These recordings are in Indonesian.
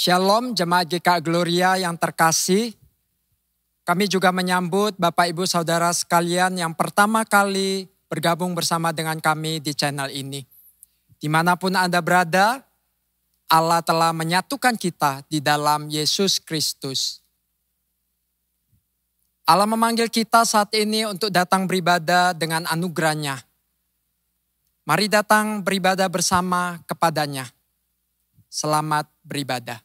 Shalom Jemaat GKA Gloria yang terkasih. Kami juga menyambut Bapak Ibu Saudara sekalian yang pertama kali bergabung bersama dengan kami di channel ini. Dimanapun Anda berada, Allah telah menyatukan kita di dalam Yesus Kristus. Allah memanggil kita saat ini untuk datang beribadah dengan anugerahnya. Mari datang beribadah bersama kepadanya. Selamat beribadah.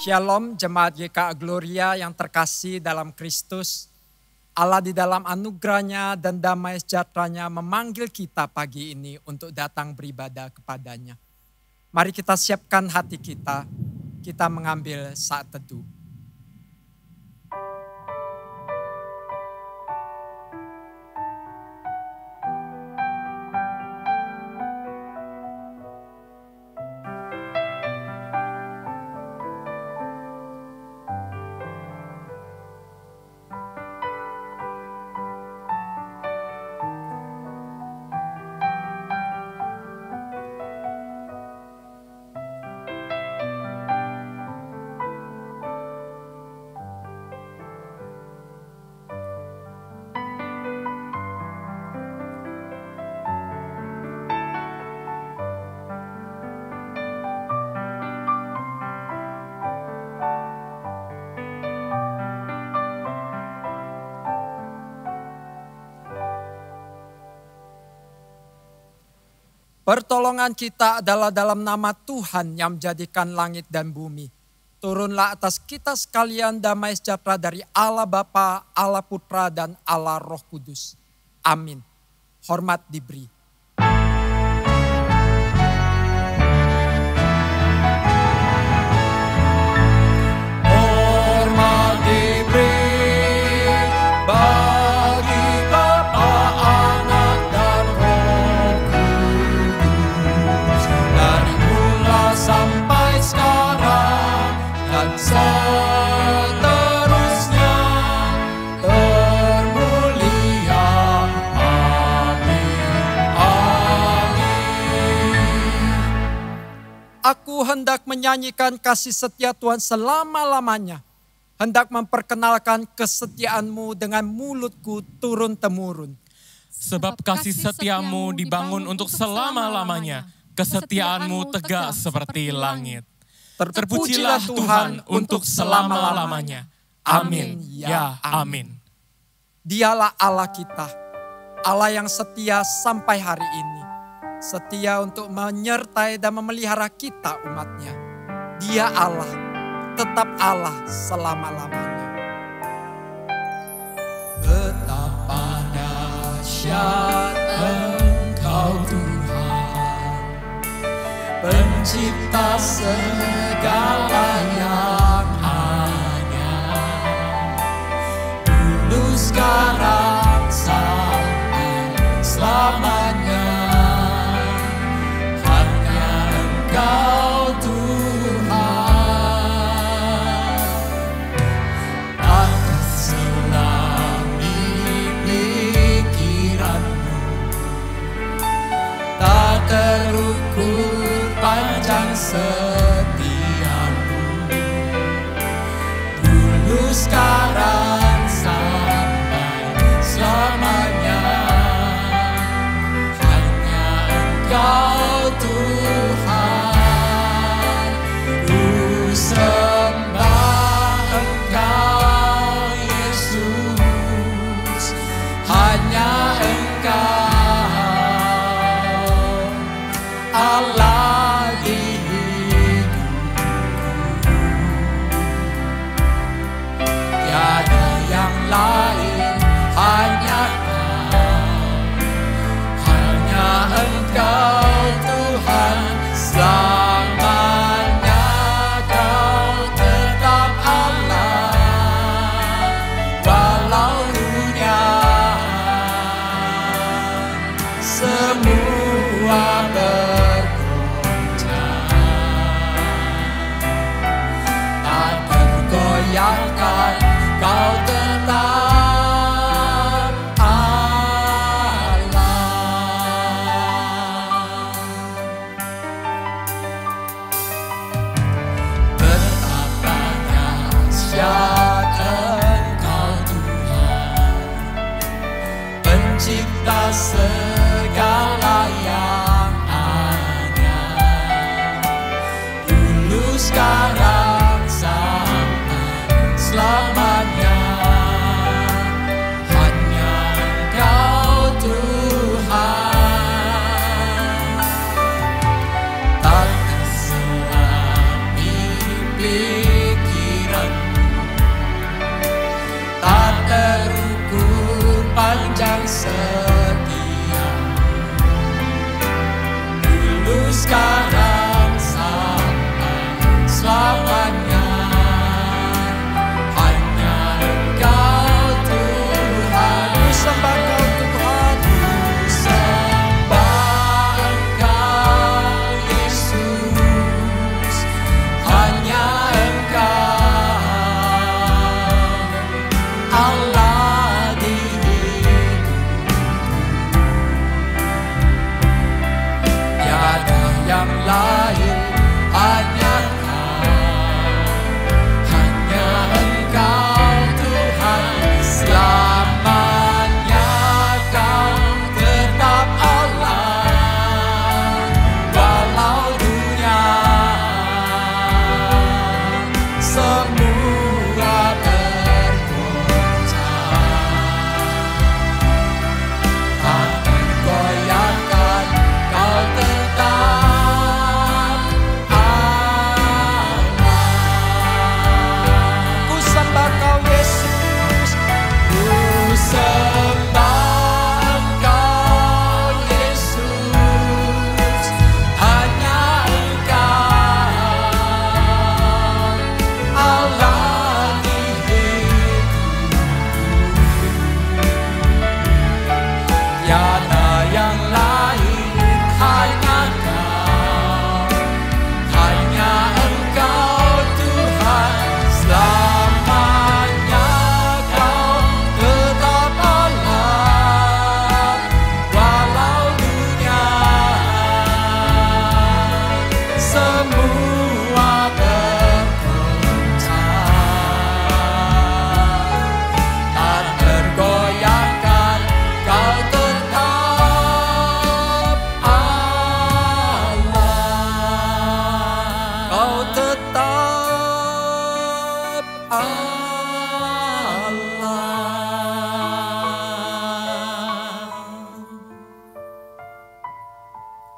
Shalom Jemaat GKA Gloria yang terkasih dalam Kristus. Allah di dalam anugerahnya dan damai sejahteranya memanggil kita pagi ini untuk datang beribadah kepadanya. Mari kita siapkan hati kita mengambil saat teduh. Pertolongan kita adalah dalam nama Tuhan yang menjadikan langit dan bumi. Turunlah atas kita sekalian damai sejahtera dari Allah Bapa, Allah Putra, dan Allah Roh Kudus. Amin. Hormat diberi. Seterusnya termulia, amin. Aku hendak menyanyikan kasih setia Tuhan selama-lamanya. Hendak memperkenalkan kesetiaan-Mu dengan mulutku turun-temurun. Sebab kasih setiamu dibangun untuk selama-lamanya. Kesetiaanmu tegas seperti langit. Terpujilah Tuhan untuk selama-lamanya. Amin, ya amin. Dialah Allah kita, Allah yang setia sampai hari ini. Setia untuk menyertai dan memelihara kita umatnya. Dia Allah, tetap Allah selama-lamanya. Betapa dahsyat Engkau Tuhan, Pencipta segala yang ada. Dulu, sekarang, sampai selamanya. Hanya Engkau Tuhan. Atas selami pikiranmu, tak terukur panjang setiamu. Dulu, sekarang, sampai selamanya. Hanya Engkau Tuhan. Ku sembah Engkau Yesus. Hanya Engkau Allah di hidupku. Tiada yang lain, hanya Engkau Tuhan. Selamanya Kau tetap Allah. Walau dunia semua bergoncang, tak tergoyahkan, Kau tetap Allah. Betapa dahsyat Engkau Tuhan, Pencipta segala yang ada.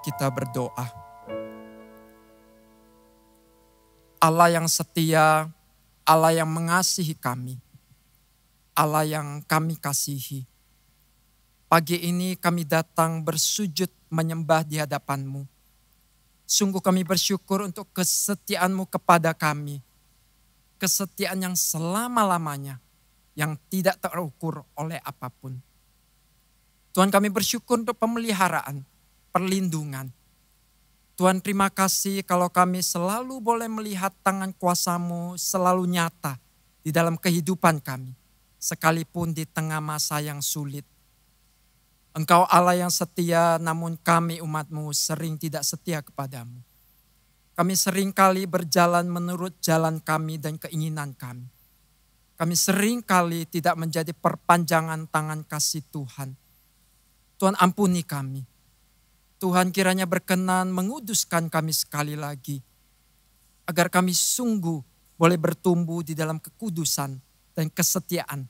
kita berdoa. Allah yang setia, Allah yang mengasihi kami, Allah yang kami kasihi. Pagi ini kami datang bersujud menyembah di hadapan-Mu. Sungguh kami bersyukur untuk kesetiaan-Mu kepada kami. Kesetiaan yang selama-lamanya, yang tidak terukur oleh apapun. Tuhan, kami bersyukur untuk pemeliharaan, perlindungan. Tuhan, terima kasih kalau kami selalu boleh melihat tangan kuasa-Mu selalu nyata di dalam kehidupan kami, sekalipun di tengah masa yang sulit. Engkau Allah yang setia, namun kami umat-Mu sering tidak setia kepadamu. Kami seringkali berjalan menurut jalan kami dan keinginan kami. Kami seringkali tidak menjadi perpanjangan tangan kasih Tuhan. Tuhan, ampuni kami. Tuhan, kiranya berkenan menguduskan kami sekali lagi, agar kami sungguh boleh bertumbuh di dalam kekudusan dan kesetiaan,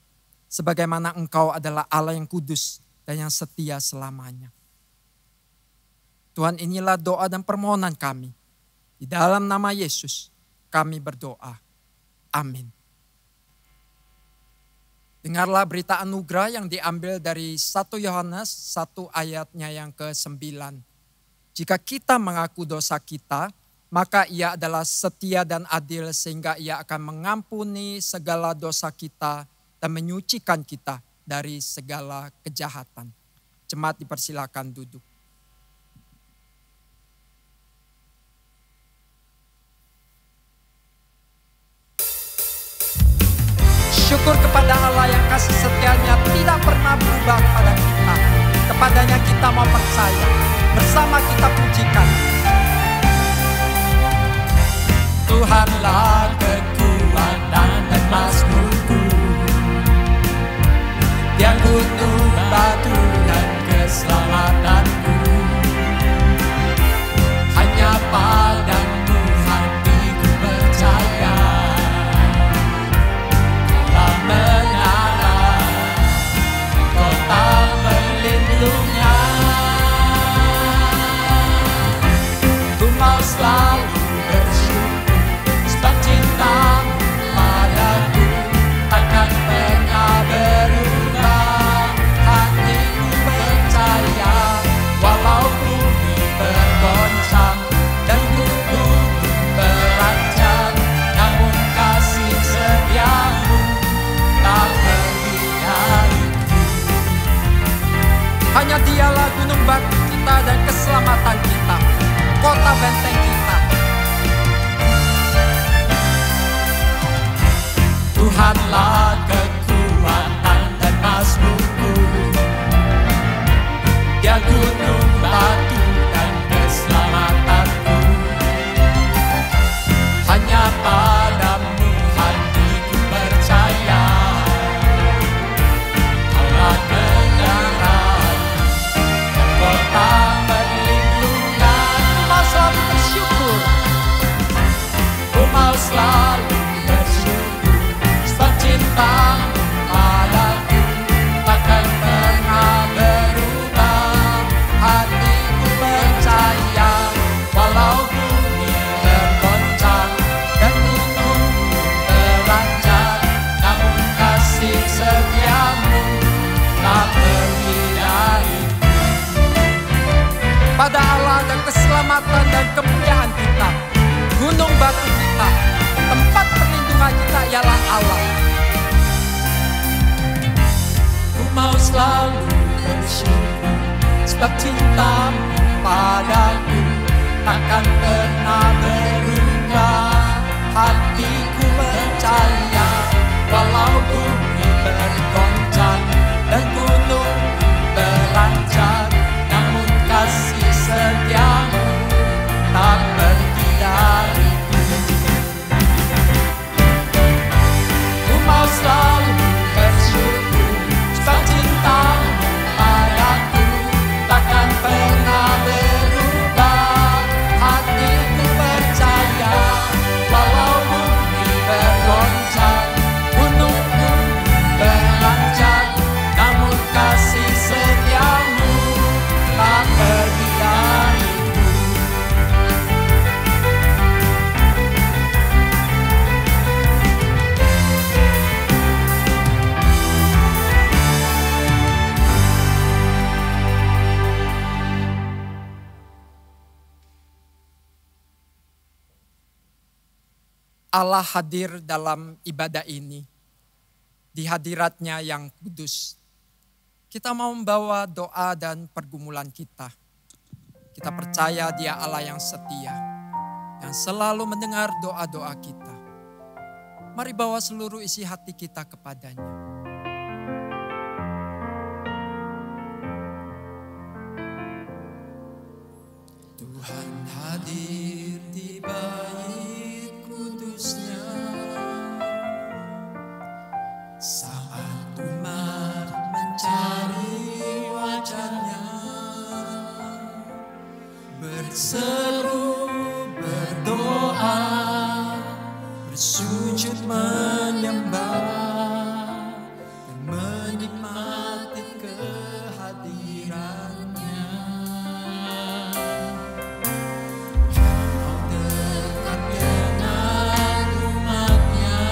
sebagaimana Engkau adalah Allah yang kudus dan yang setia selamanya. Tuhan, inilah doa dan permohonan kami. Di dalam nama Yesus kami berdoa. Amin. Dengarlah berita anugerah yang diambil dari 1 Yohanes 1 ayatnya yang ke-9. Jika kita mengaku dosa kita, maka Ia adalah setia dan adil sehingga Ia akan mengampuni segala dosa kita dan menyucikan kita dari segala kejahatan. Jemaat dipersilakan duduk. Syukur kepada Allah yang kasih setianya tidak pernah berubah kepada kita. Kepadanya kita mau percaya. Bersama kita pujikan. Tuhanlah kekuatan dan mazmurku, Dia gunung batu dan keselamatanku. Hanya padamu hatiku percaya. Menara kota pelindungnya, ku mau selalu bersyukur sebab cintamu padaku takkan pernah berubah. Hatiku percaya walau bumi bergoncang dan gunung beranjak, namun kasih setiamu tak pergi dariku. Hanya Dialah gunung batu kita dan keselamatan kita, kota benteng kita. Tuhanlah kekuatan dan mazmurku, Dia gunung batu dan keselamatanku. Hanya padamu hatiku percaya. Allah kebenaran dan kota perlindungan. Ku mau selalu bersyukur. Ku mau selalu bersyukur sebab cintamu padaku takkan pernah berubah. Hatiku percaya walau bumi bergoncang dan gunung beranjak, namun kasih setiamu tak pergi dariku. Pada Allah ada keselamatan dan kemuliaan kita, gunung batu kita, tempat perlindungan kita ialah Allah. Ku mau selalu bersyukur sebab cintamu padaku takkan pernah berubah. Hatiku percaya walau bumi bergoncang dan gunung beranjak, namun kasih setiamu tak pergi dariku. Ku mau selalu bersyukur sebab cintamu padaku takkan pernah berubah. Allah hadir dalam ibadah ini. Di hadiratnya yang kudus. Kita mau membawa doa dan pergumulan kita. Kita percaya Dia Allah yang setia. Yang selalu mendengar doa-doa kita. Mari bawa seluruh isi hati kita kepadanya. Tuhan hadir di bait kudusnya. Saat umat mencari wajahnya. Berseru, berdoa, bersujud menyembah, dan menikmati kehadirannya. Mau dekat dengan umatnya,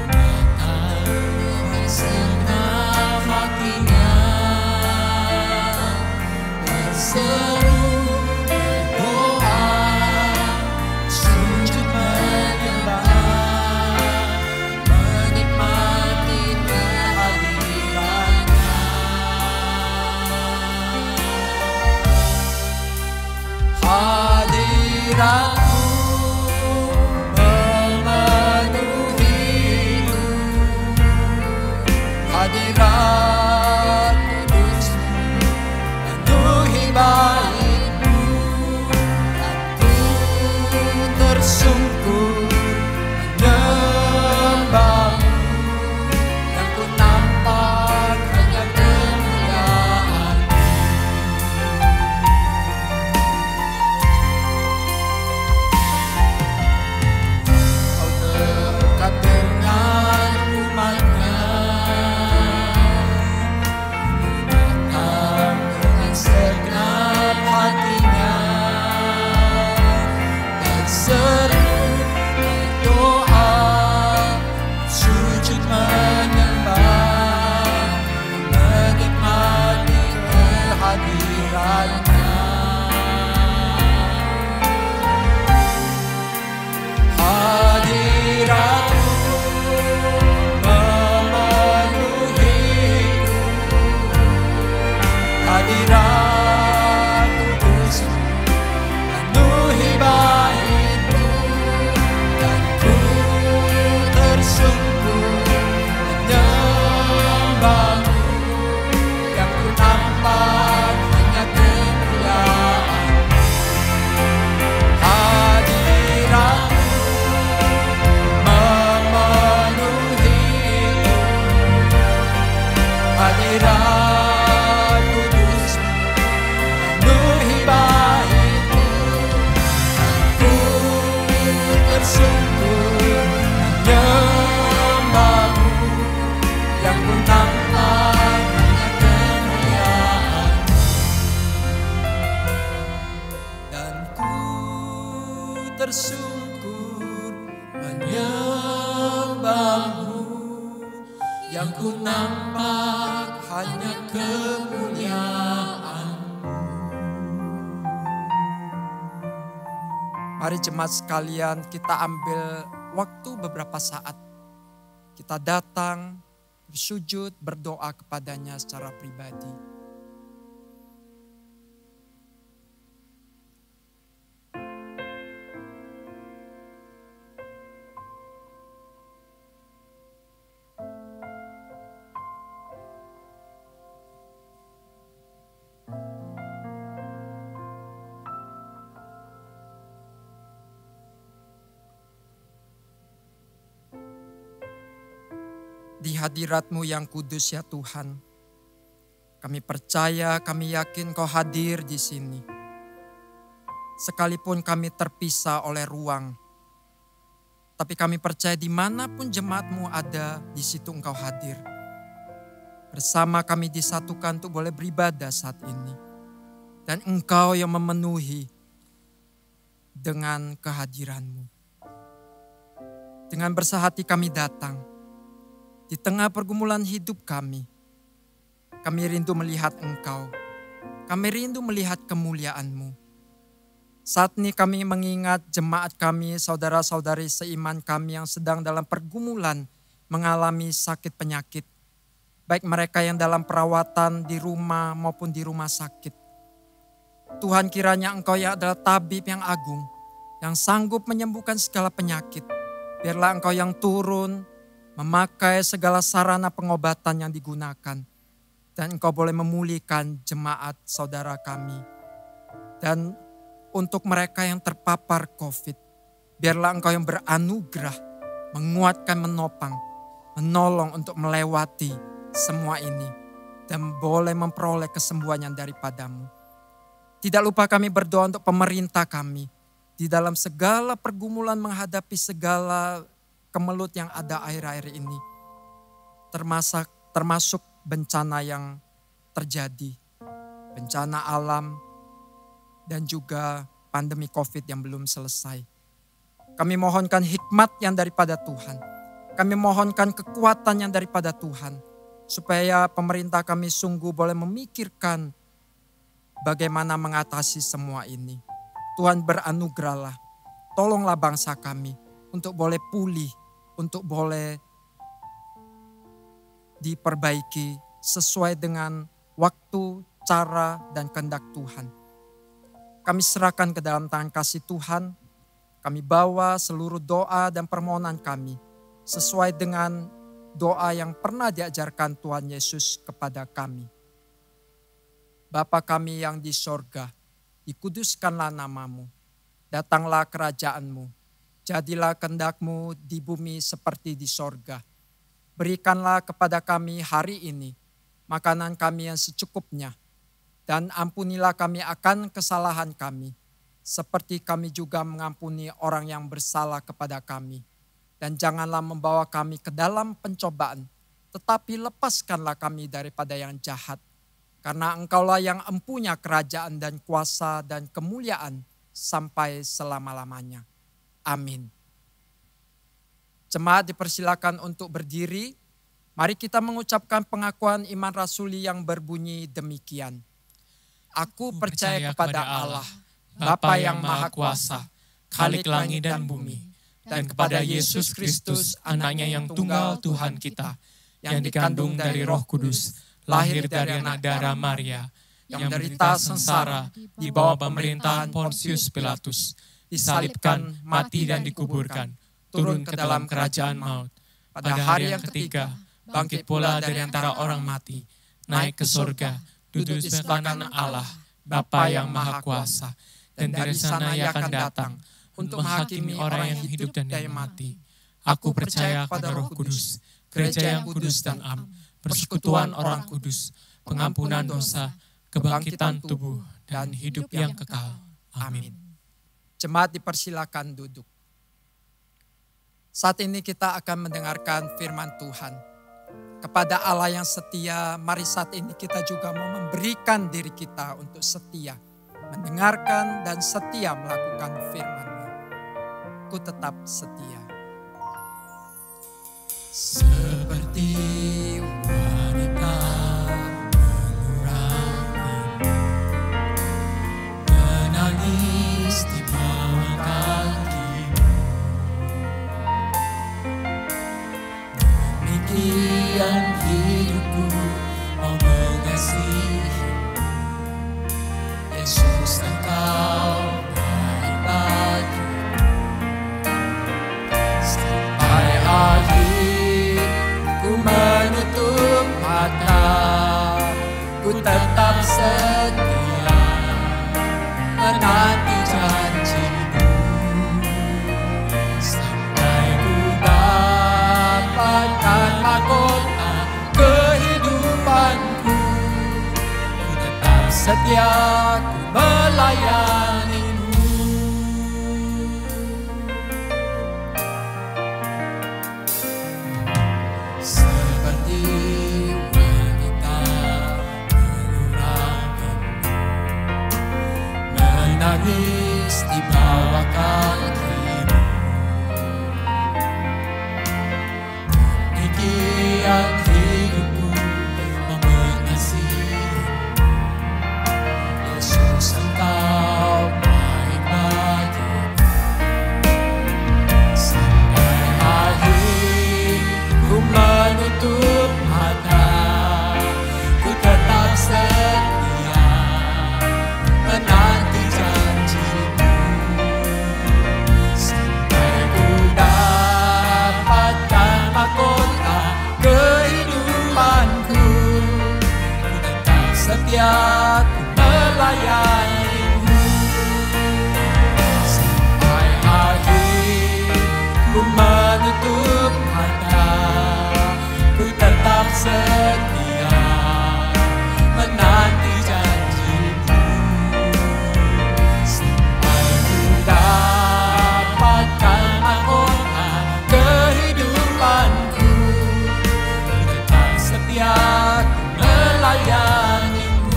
datang dengan segenap hatinya, berseru, hadiratmu memenuhiku, hadirat kudusmu penuhi baitmu, dan ku tersungkur menyembahmu, yang ku nampak hanya kemuliaan. Hadirat kudusmu penuhi baitmu, dan ku tersungkur menyembahmu, yang ku nampak hanya kemuliaan. Hadiratmu memenuhiku, hadirat sungguh menyembahmu, yang ku nampak hanya kemuliaan, dan ku tersungkur menyembahmu, yang ku nampak hanya kemuliaan. Mari jemaat sekalian, kita ambil waktu beberapa saat. Kita datang, bersujud, berdoa kepadanya secara pribadi. Di hadirat-Mu yang kudus ya Tuhan, kami percaya, kami yakin Kau hadir di sini. Sekalipun kami terpisah oleh ruang, tapi kami percaya dimanapun jemaat-Mu ada, di situ Engkau hadir. Bersama kami disatukan untuk boleh beribadah saat ini. Dan Engkau yang memenuhi dengan kehadiran-Mu. Dengan bersahati kami datang. Di tengah pergumulan hidup kami rindu melihat Engkau. Kami rindu melihat kemuliaan-Mu. Saat ini kami mengingat jemaat kami, saudara-saudari seiman kami yang sedang dalam pergumulan mengalami sakit penyakit. Baik mereka yang dalam perawatan di rumah maupun di rumah sakit. Tuhan, kiranya Engkau yang adalah tabib yang agung, yang sanggup menyembuhkan segala penyakit. Biarlah Engkau yang turun, memakai segala sarana pengobatan yang digunakan. Dan Engkau boleh memulihkan jemaat saudara kami. Dan untuk mereka yang terpapar COVID, biarlah Engkau yang beranugerah, menguatkan, menopang, menolong untuk melewati semua ini. Dan boleh memperoleh kesembuhan yang daripadamu. Tidak lupa kami berdoa untuk pemerintah kami. Di dalam segala pergumulan menghadapi segala kemelut yang ada akhir-akhir ini. Termasuk bencana yang terjadi. Bencana alam dan juga pandemi COVID yang belum selesai. Kami mohonkan hikmat yang daripada Tuhan. Kami mohonkan kekuatan yang daripada Tuhan. Supaya pemerintah kami sungguh boleh memikirkan bagaimana mengatasi semua ini. Tuhan beranugerahlah. Tolonglah bangsa kami untuk boleh pulih, untuk boleh diperbaiki sesuai dengan waktu, cara, dan kehendak Tuhan. Kami serahkan ke dalam tangan kasih Tuhan. Kami bawa seluruh doa dan permohonan kami sesuai dengan doa yang pernah diajarkan Tuhan Yesus kepada kami. Bapa kami yang di sorga, dikuduskanlah namamu. Datanglah kerajaanmu. Jadilah kehendak-Mu di bumi seperti di sorga. Berikanlah kepada kami hari ini makanan kami yang secukupnya. Dan ampunilah kami akan kesalahan kami, seperti kami juga mengampuni orang yang bersalah kepada kami. Dan janganlah membawa kami ke dalam pencobaan, tetapi lepaskanlah kami daripada yang jahat. Karena Engkaulah yang empunya kerajaan dan kuasa dan kemuliaan sampai selama-lamanya. Amin. Jemaat dipersilakan untuk berdiri. Mari kita mengucapkan pengakuan iman rasuli yang berbunyi demikian. Aku percaya kepada Allah, Bapa yang Maha Kuasa, Khalik langit dan bumi, dan kepada Yesus Kristus, Anaknya yang tunggal Tuhan kita, yang dikandung dari Roh Kudus, lahir dari anak darah Maria, yang menderita sengsara di bawah pemerintahan Pontius Pilatus, disalibkan, mati dan dikuburkan, turun ke dalam kerajaan maut. Pada hari yang ketiga, bangkit pula dari antara orang mati, naik ke surga, duduk di sebelah kanan Allah, Bapa yang Maha Kuasa, dan dari sana Ia akan datang untuk menghakimi orang yang hidup dan yang mati. Aku percaya pada Roh Kudus, gereja yang kudus dan am, persekutuan orang kudus, pengampunan dosa, kebangkitan tubuh, dan hidup yang kekal. Amin. Jemaat dipersilakan duduk. Saat ini kita akan mendengarkan firman Tuhan. Kepada Allah yang setia, mari saat ini kita juga mau memberikan diri kita untuk setia. Mendengarkan dan setia melakukan firman-Nya. Ku tetap setia. Seperti wanita mengurangi, menangis di bawah kaki-Mu. Demikian hidupku mau mengasihi Yesus, Engkau baik bagi sampai akhir. Ku menutup mata, ku tetap setia menanti janji-Mu sampai ku dapatkan mahkota kehidupanku. Ku tetap setia, ku melayani-Mu. Seperti wanita mengurangi, menangis di bawah kaki-Mu. Demikian hidupku mau mengasihi Yesus, Engkau baik bagi melayanimu. Sampai akhir ku menutup mata, ku tetap setia menanti janjimu. Sampai ku dapatkan mahkota kehidupanku, ku tetap setia melayanimu.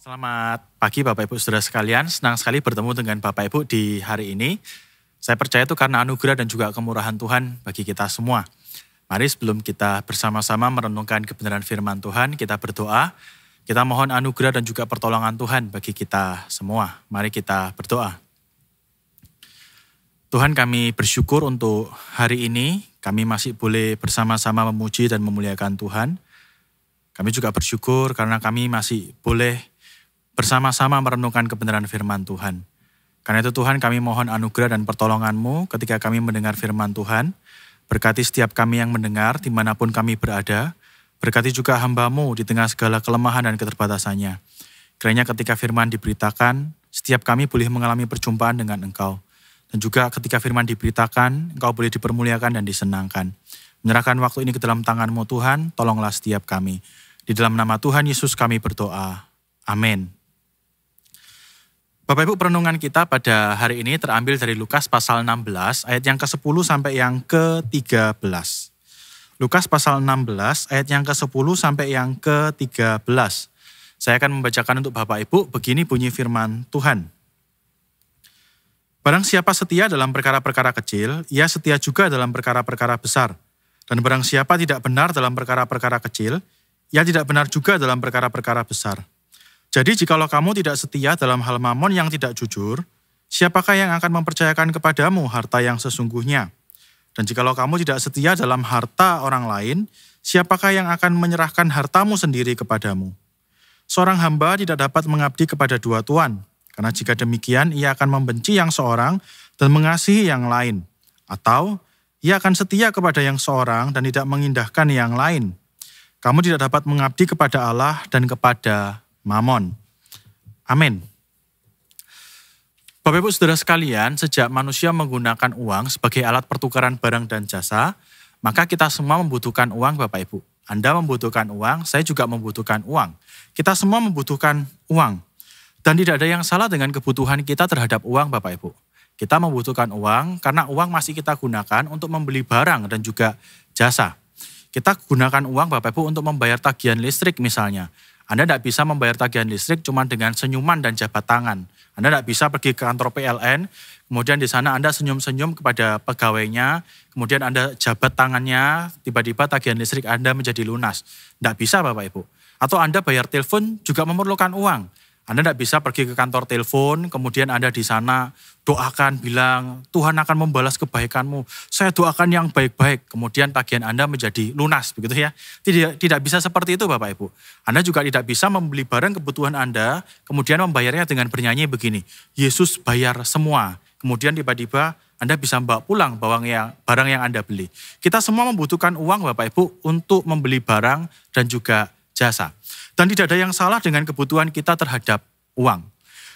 Selamat pagi Bapak Ibu Saudara sekalian, senang sekali bertemu dengan Bapak Ibu di hari ini. Saya percaya itu karena anugerah dan juga kemurahan Tuhan bagi kita semua. Mari sebelum kita bersama-sama merenungkan kebenaran firman Tuhan, kita berdoa. Kita mohon anugerah dan juga pertolongan Tuhan bagi kita semua. Mari kita berdoa. Tuhan, kami bersyukur untuk hari ini, kami masih boleh bersama-sama memuji dan memuliakan Tuhan. Kami juga bersyukur karena kami masih boleh bersama-sama merenungkan kebenaran firman Tuhan. Karena itu Tuhan, kami mohon anugerah dan pertolongan-Mu ketika kami mendengar firman Tuhan. Berkati setiap kami yang mendengar dimanapun kami berada. Berkati juga hamba-Mu di tengah segala kelemahan dan keterbatasannya. Kiranya ketika firman diberitakan, setiap kami boleh mengalami perjumpaan dengan Engkau. Dan juga ketika firman diberitakan, Engkau boleh dipermuliakan dan disenangkan. Menyerahkan waktu ini ke dalam tangan-Mu Tuhan, tolonglah setiap kami. Di dalam nama Tuhan Yesus kami berdoa. Amin. Bapak Ibu, perenungan kita pada hari ini terambil dari Lukas pasal 16 ayat yang ke-10 sampai yang ke-13. Lukas pasal 16 ayat yang ke-10 sampai yang ke-13. Saya akan membacakan untuk Bapak Ibu, begini bunyi firman Tuhan. Barang siapa setia dalam perkara-perkara kecil, ia setia juga dalam perkara-perkara besar. Dan barang siapa tidak benar dalam perkara-perkara kecil, ia tidak benar juga dalam perkara-perkara besar. Jadi jikalau kamu tidak setia dalam hal mamon yang tidak jujur, siapakah yang akan mempercayakan kepadamu harta yang sesungguhnya? Dan jikalau kamu tidak setia dalam harta orang lain, siapakah yang akan menyerahkan hartamu sendiri kepadamu? Seorang hamba tidak dapat mengabdi kepada dua tuan, karena jika demikian ia akan membenci yang seorang dan mengasihi yang lain. Atau ia akan setia kepada yang seorang dan tidak mengindahkan yang lain. Kamu tidak dapat mengabdi kepada Allah dan kepada Mamon. Amin. Bapak Ibu Saudara sekalian, sejak manusia menggunakan uang sebagai alat pertukaran barang dan jasa, maka kita semua membutuhkan uang Bapak Ibu. Anda membutuhkan uang, saya juga membutuhkan uang. Kita semua membutuhkan uang. Dan tidak ada yang salah dengan kebutuhan kita terhadap uang Bapak Ibu. Kita membutuhkan uang karena uang masih kita gunakan untuk membeli barang dan juga jasa. Kita gunakan uang Bapak Ibu untuk membayar tagihan listrik misalnya. Anda tidak bisa membayar tagihan listrik cuma dengan senyuman dan jabat tangan. Anda tidak bisa pergi ke kantor PLN, kemudian di sana Anda senyum-senyum kepada pegawainya, kemudian Anda jabat tangannya, tiba-tiba tagihan listrik Anda menjadi lunas. Tidak bisa Bapak Ibu. Atau Anda bayar telepon juga memerlukan uang. Anda tidak bisa pergi ke kantor telepon, kemudian Anda di sana doakan, bilang, Tuhan akan membalas kebaikanmu. Saya doakan yang baik-baik, kemudian tagihan Anda menjadi lunas, begitu ya. Tidak bisa seperti itu Bapak Ibu. Anda juga tidak bisa membeli barang kebutuhan Anda, kemudian membayarnya dengan bernyanyi begini, Yesus bayar semua. Kemudian tiba-tiba Anda bisa bawa pulang barang yang Anda beli. Kita semua membutuhkan uang Bapak Ibu untuk membeli barang dan juga jasa. Dan tidak ada yang salah dengan kebutuhan kita terhadap uang.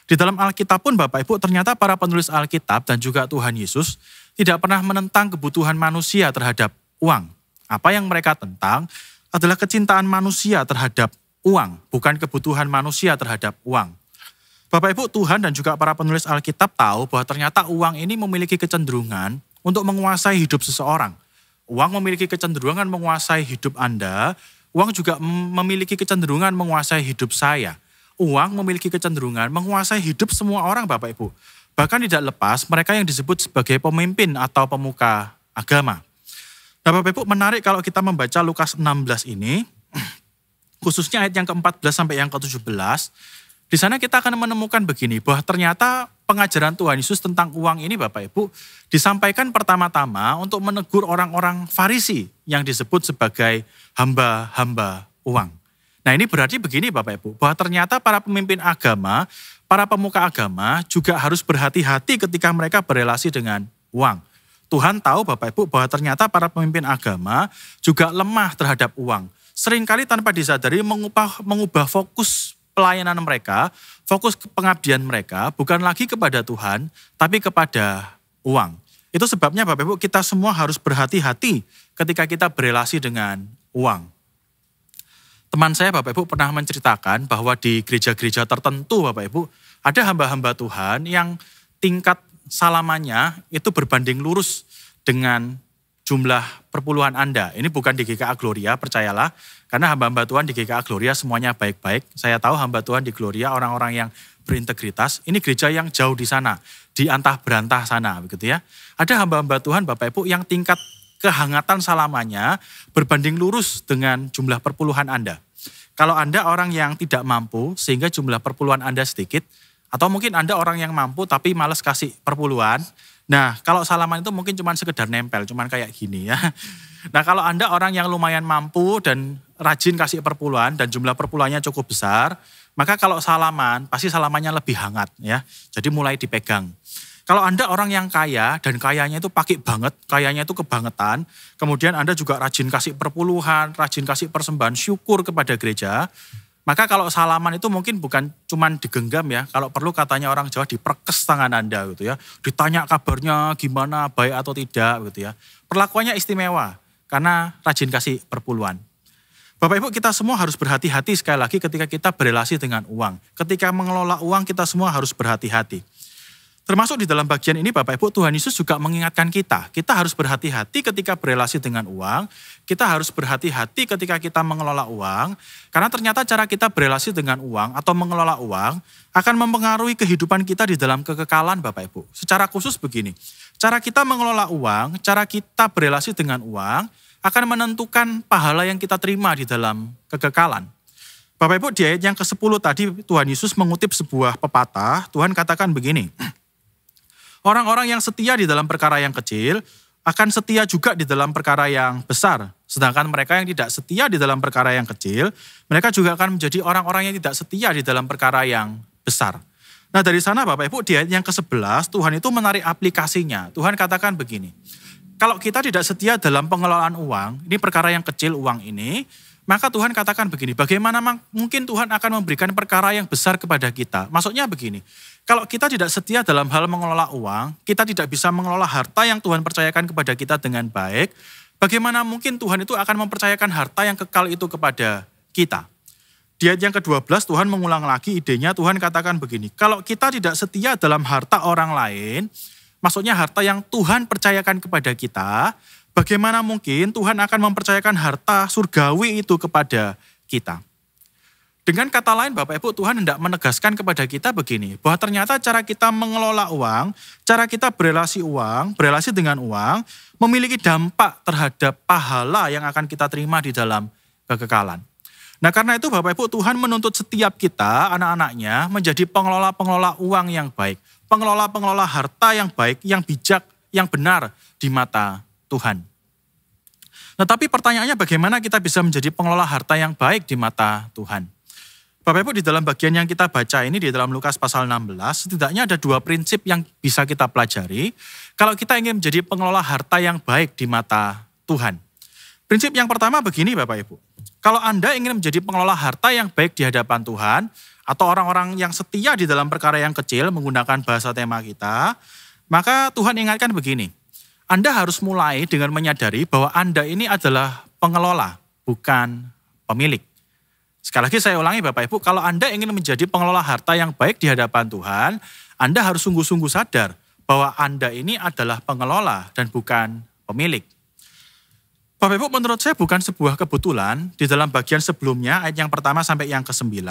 Di dalam Alkitab pun Bapak Ibu ternyata para penulis Alkitab dan juga Tuhan Yesus tidak pernah menentang kebutuhan manusia terhadap uang. Apa yang mereka tentang adalah kecintaan manusia terhadap uang, bukan kebutuhan manusia terhadap uang. Bapak Ibu, Tuhan dan juga para penulis Alkitab tahu bahwa ternyata uang ini memiliki kecenderungan untuk menguasai hidup seseorang. Uang memiliki kecenderungan menguasai hidup Anda. Uang juga memiliki kecenderungan menguasai hidup saya. Uang memiliki kecenderungan menguasai hidup semua orang Bapak Ibu. Bahkan tidak lepas mereka yang disebut sebagai pemimpin atau pemuka agama. Nah Bapak Ibu, menarik kalau kita membaca Lukas 16 ini, khususnya ayat yang ke-14 sampai yang ke-17, di sana kita akan menemukan begini, bahwa ternyata pengajaran Tuhan Yesus tentang uang ini Bapak Ibu disampaikan pertama-tama untuk menegur orang-orang Farisi yang disebut sebagai hamba-hamba uang. Nah ini berarti begini Bapak Ibu, bahwa ternyata para pemimpin agama para pemuka agama juga harus berhati-hati ketika mereka berelasi dengan uang. Tuhan tahu Bapak Ibu bahwa ternyata para pemimpin agama juga lemah terhadap uang. Seringkali tanpa disadari mengubah fokus pelayanan mereka, fokus pengabdian mereka bukan lagi kepada Tuhan, tapi kepada uang. Itu sebabnya Bapak Ibu kita semua harus berhati-hati ketika kita berelasi dengan uang. Teman saya Bapak Ibu pernah menceritakan bahwa di gereja-gereja tertentu Bapak Ibu ada hamba-hamba Tuhan yang tingkat salamannya itu berbanding lurus dengan jumlah perpuluhan Anda. Ini bukan di GKA Gloria, percayalah. Karena hamba-hamba Tuhan di GKA Gloria semuanya baik-baik. Saya tahu hamba Tuhan di Gloria orang-orang yang berintegritas. Ini gereja yang jauh di sana, di antah berantah sana, begitu ya. Ada hamba-hamba Tuhan Bapak Ibu yang tingkat kehangatan salamannya berbanding lurus dengan jumlah perpuluhan Anda. Kalau Anda orang yang tidak mampu sehingga jumlah perpuluhan Anda sedikit, atau mungkin Anda orang yang mampu tapi malas kasih perpuluhan. Nah kalau salaman itu mungkin cuma sekedar nempel, cuma kayak gini ya. Nah kalau Anda orang yang lumayan mampu dan rajin kasih perpuluhan dan jumlah perpuluhannya cukup besar, maka kalau salaman pasti salamannya lebih hangat ya. Jadi mulai dipegang. Kalau Anda orang yang kaya dan kayanya itu pakai banget, kayanya itu kebangetan, kemudian Anda juga rajin kasih perpuluhan, rajin kasih persembahan syukur kepada gereja, maka kalau salaman itu mungkin bukan cuman digenggam ya, kalau perlu katanya orang Jawa diperkes tangan Anda gitu ya, ditanya kabarnya gimana, baik atau tidak gitu ya. Perlakuannya istimewa karena rajin kasih perpuluhan. Bapak Ibu kita semua harus berhati-hati sekali lagi ketika kita berelasi dengan uang. Ketika mengelola uang kita semua harus berhati-hati. Termasuk di dalam bagian ini Bapak Ibu Tuhan Yesus juga mengingatkan kita. Kita harus berhati-hati ketika berelasi dengan uang. Kita harus berhati-hati ketika kita mengelola uang. Karena ternyata cara kita berelasi dengan uang atau mengelola uang akan mempengaruhi kehidupan kita di dalam kekekalan Bapak Ibu. Secara khusus begini, cara kita mengelola uang, cara kita berelasi dengan uang akan menentukan pahala yang kita terima di dalam kekekalan. Bapak Ibu di ayat yang ke-10 tadi Tuhan Yesus mengutip sebuah pepatah, Tuhan katakan begini, orang-orang yang setia di dalam perkara yang kecil akan setia juga di dalam perkara yang besar. Sedangkan mereka yang tidak setia di dalam perkara yang kecil, mereka juga akan menjadi orang-orang yang tidak setia di dalam perkara yang besar. Nah dari sana Bapak Ibu di ayat yang ke-11 Tuhan itu menarik aplikasinya. Tuhan katakan begini, kalau kita tidak setia dalam pengelolaan uang, ini perkara yang kecil uang ini, maka Tuhan katakan begini, bagaimana mungkin Tuhan akan memberikan perkara yang besar kepada kita. Maksudnya begini, kalau kita tidak setia dalam hal mengelola uang, kita tidak bisa mengelola harta yang Tuhan percayakan kepada kita dengan baik, bagaimana mungkin Tuhan itu akan mempercayakan harta yang kekal itu kepada kita. Di ayat yang ke-12 Tuhan mengulang lagi idenya, Tuhan katakan begini, kalau kita tidak setia dalam harta orang lain, maksudnya harta yang Tuhan percayakan kepada kita, bagaimana mungkin Tuhan akan mempercayakan harta surgawi itu kepada kita. Dengan kata lain Bapak Ibu Tuhan hendak menegaskan kepada kita begini, bahwa ternyata cara kita mengelola uang, cara kita berelasi dengan uang, memiliki dampak terhadap pahala yang akan kita terima di dalam kekekalan. Nah karena itu Bapak Ibu Tuhan menuntut setiap kita, anak-anaknya menjadi pengelola-pengelola uang yang baik. Pengelola-pengelola harta yang baik, yang bijak, yang benar di mata Tuhan. Nah tapi pertanyaannya bagaimana kita bisa menjadi pengelola harta yang baik di mata Tuhan? Bapak Ibu di dalam bagian yang kita baca ini di dalam Lukas pasal 16, setidaknya ada 2 prinsip yang bisa kita pelajari kalau kita ingin menjadi pengelola harta yang baik di mata Tuhan. Prinsip yang pertama begini Bapak Ibu, kalau Anda ingin menjadi pengelola harta yang baik di hadapan Tuhan, atau orang-orang yang setia di dalam perkara yang kecil menggunakan bahasa tema kita, maka Tuhan ingatkan begini, Anda harus mulai dengan menyadari bahwa Anda ini adalah pengelola, bukan pemilik. Sekali lagi saya ulangi Bapak Ibu, kalau Anda ingin menjadi pengelola harta yang baik di hadapan Tuhan, Anda harus sungguh-sungguh sadar bahwa Anda ini adalah pengelola dan bukan pemilik. Bapak Ibu menurut saya bukan sebuah kebetulan, di dalam bagian sebelumnya ayat yang pertama sampai yang ke-9,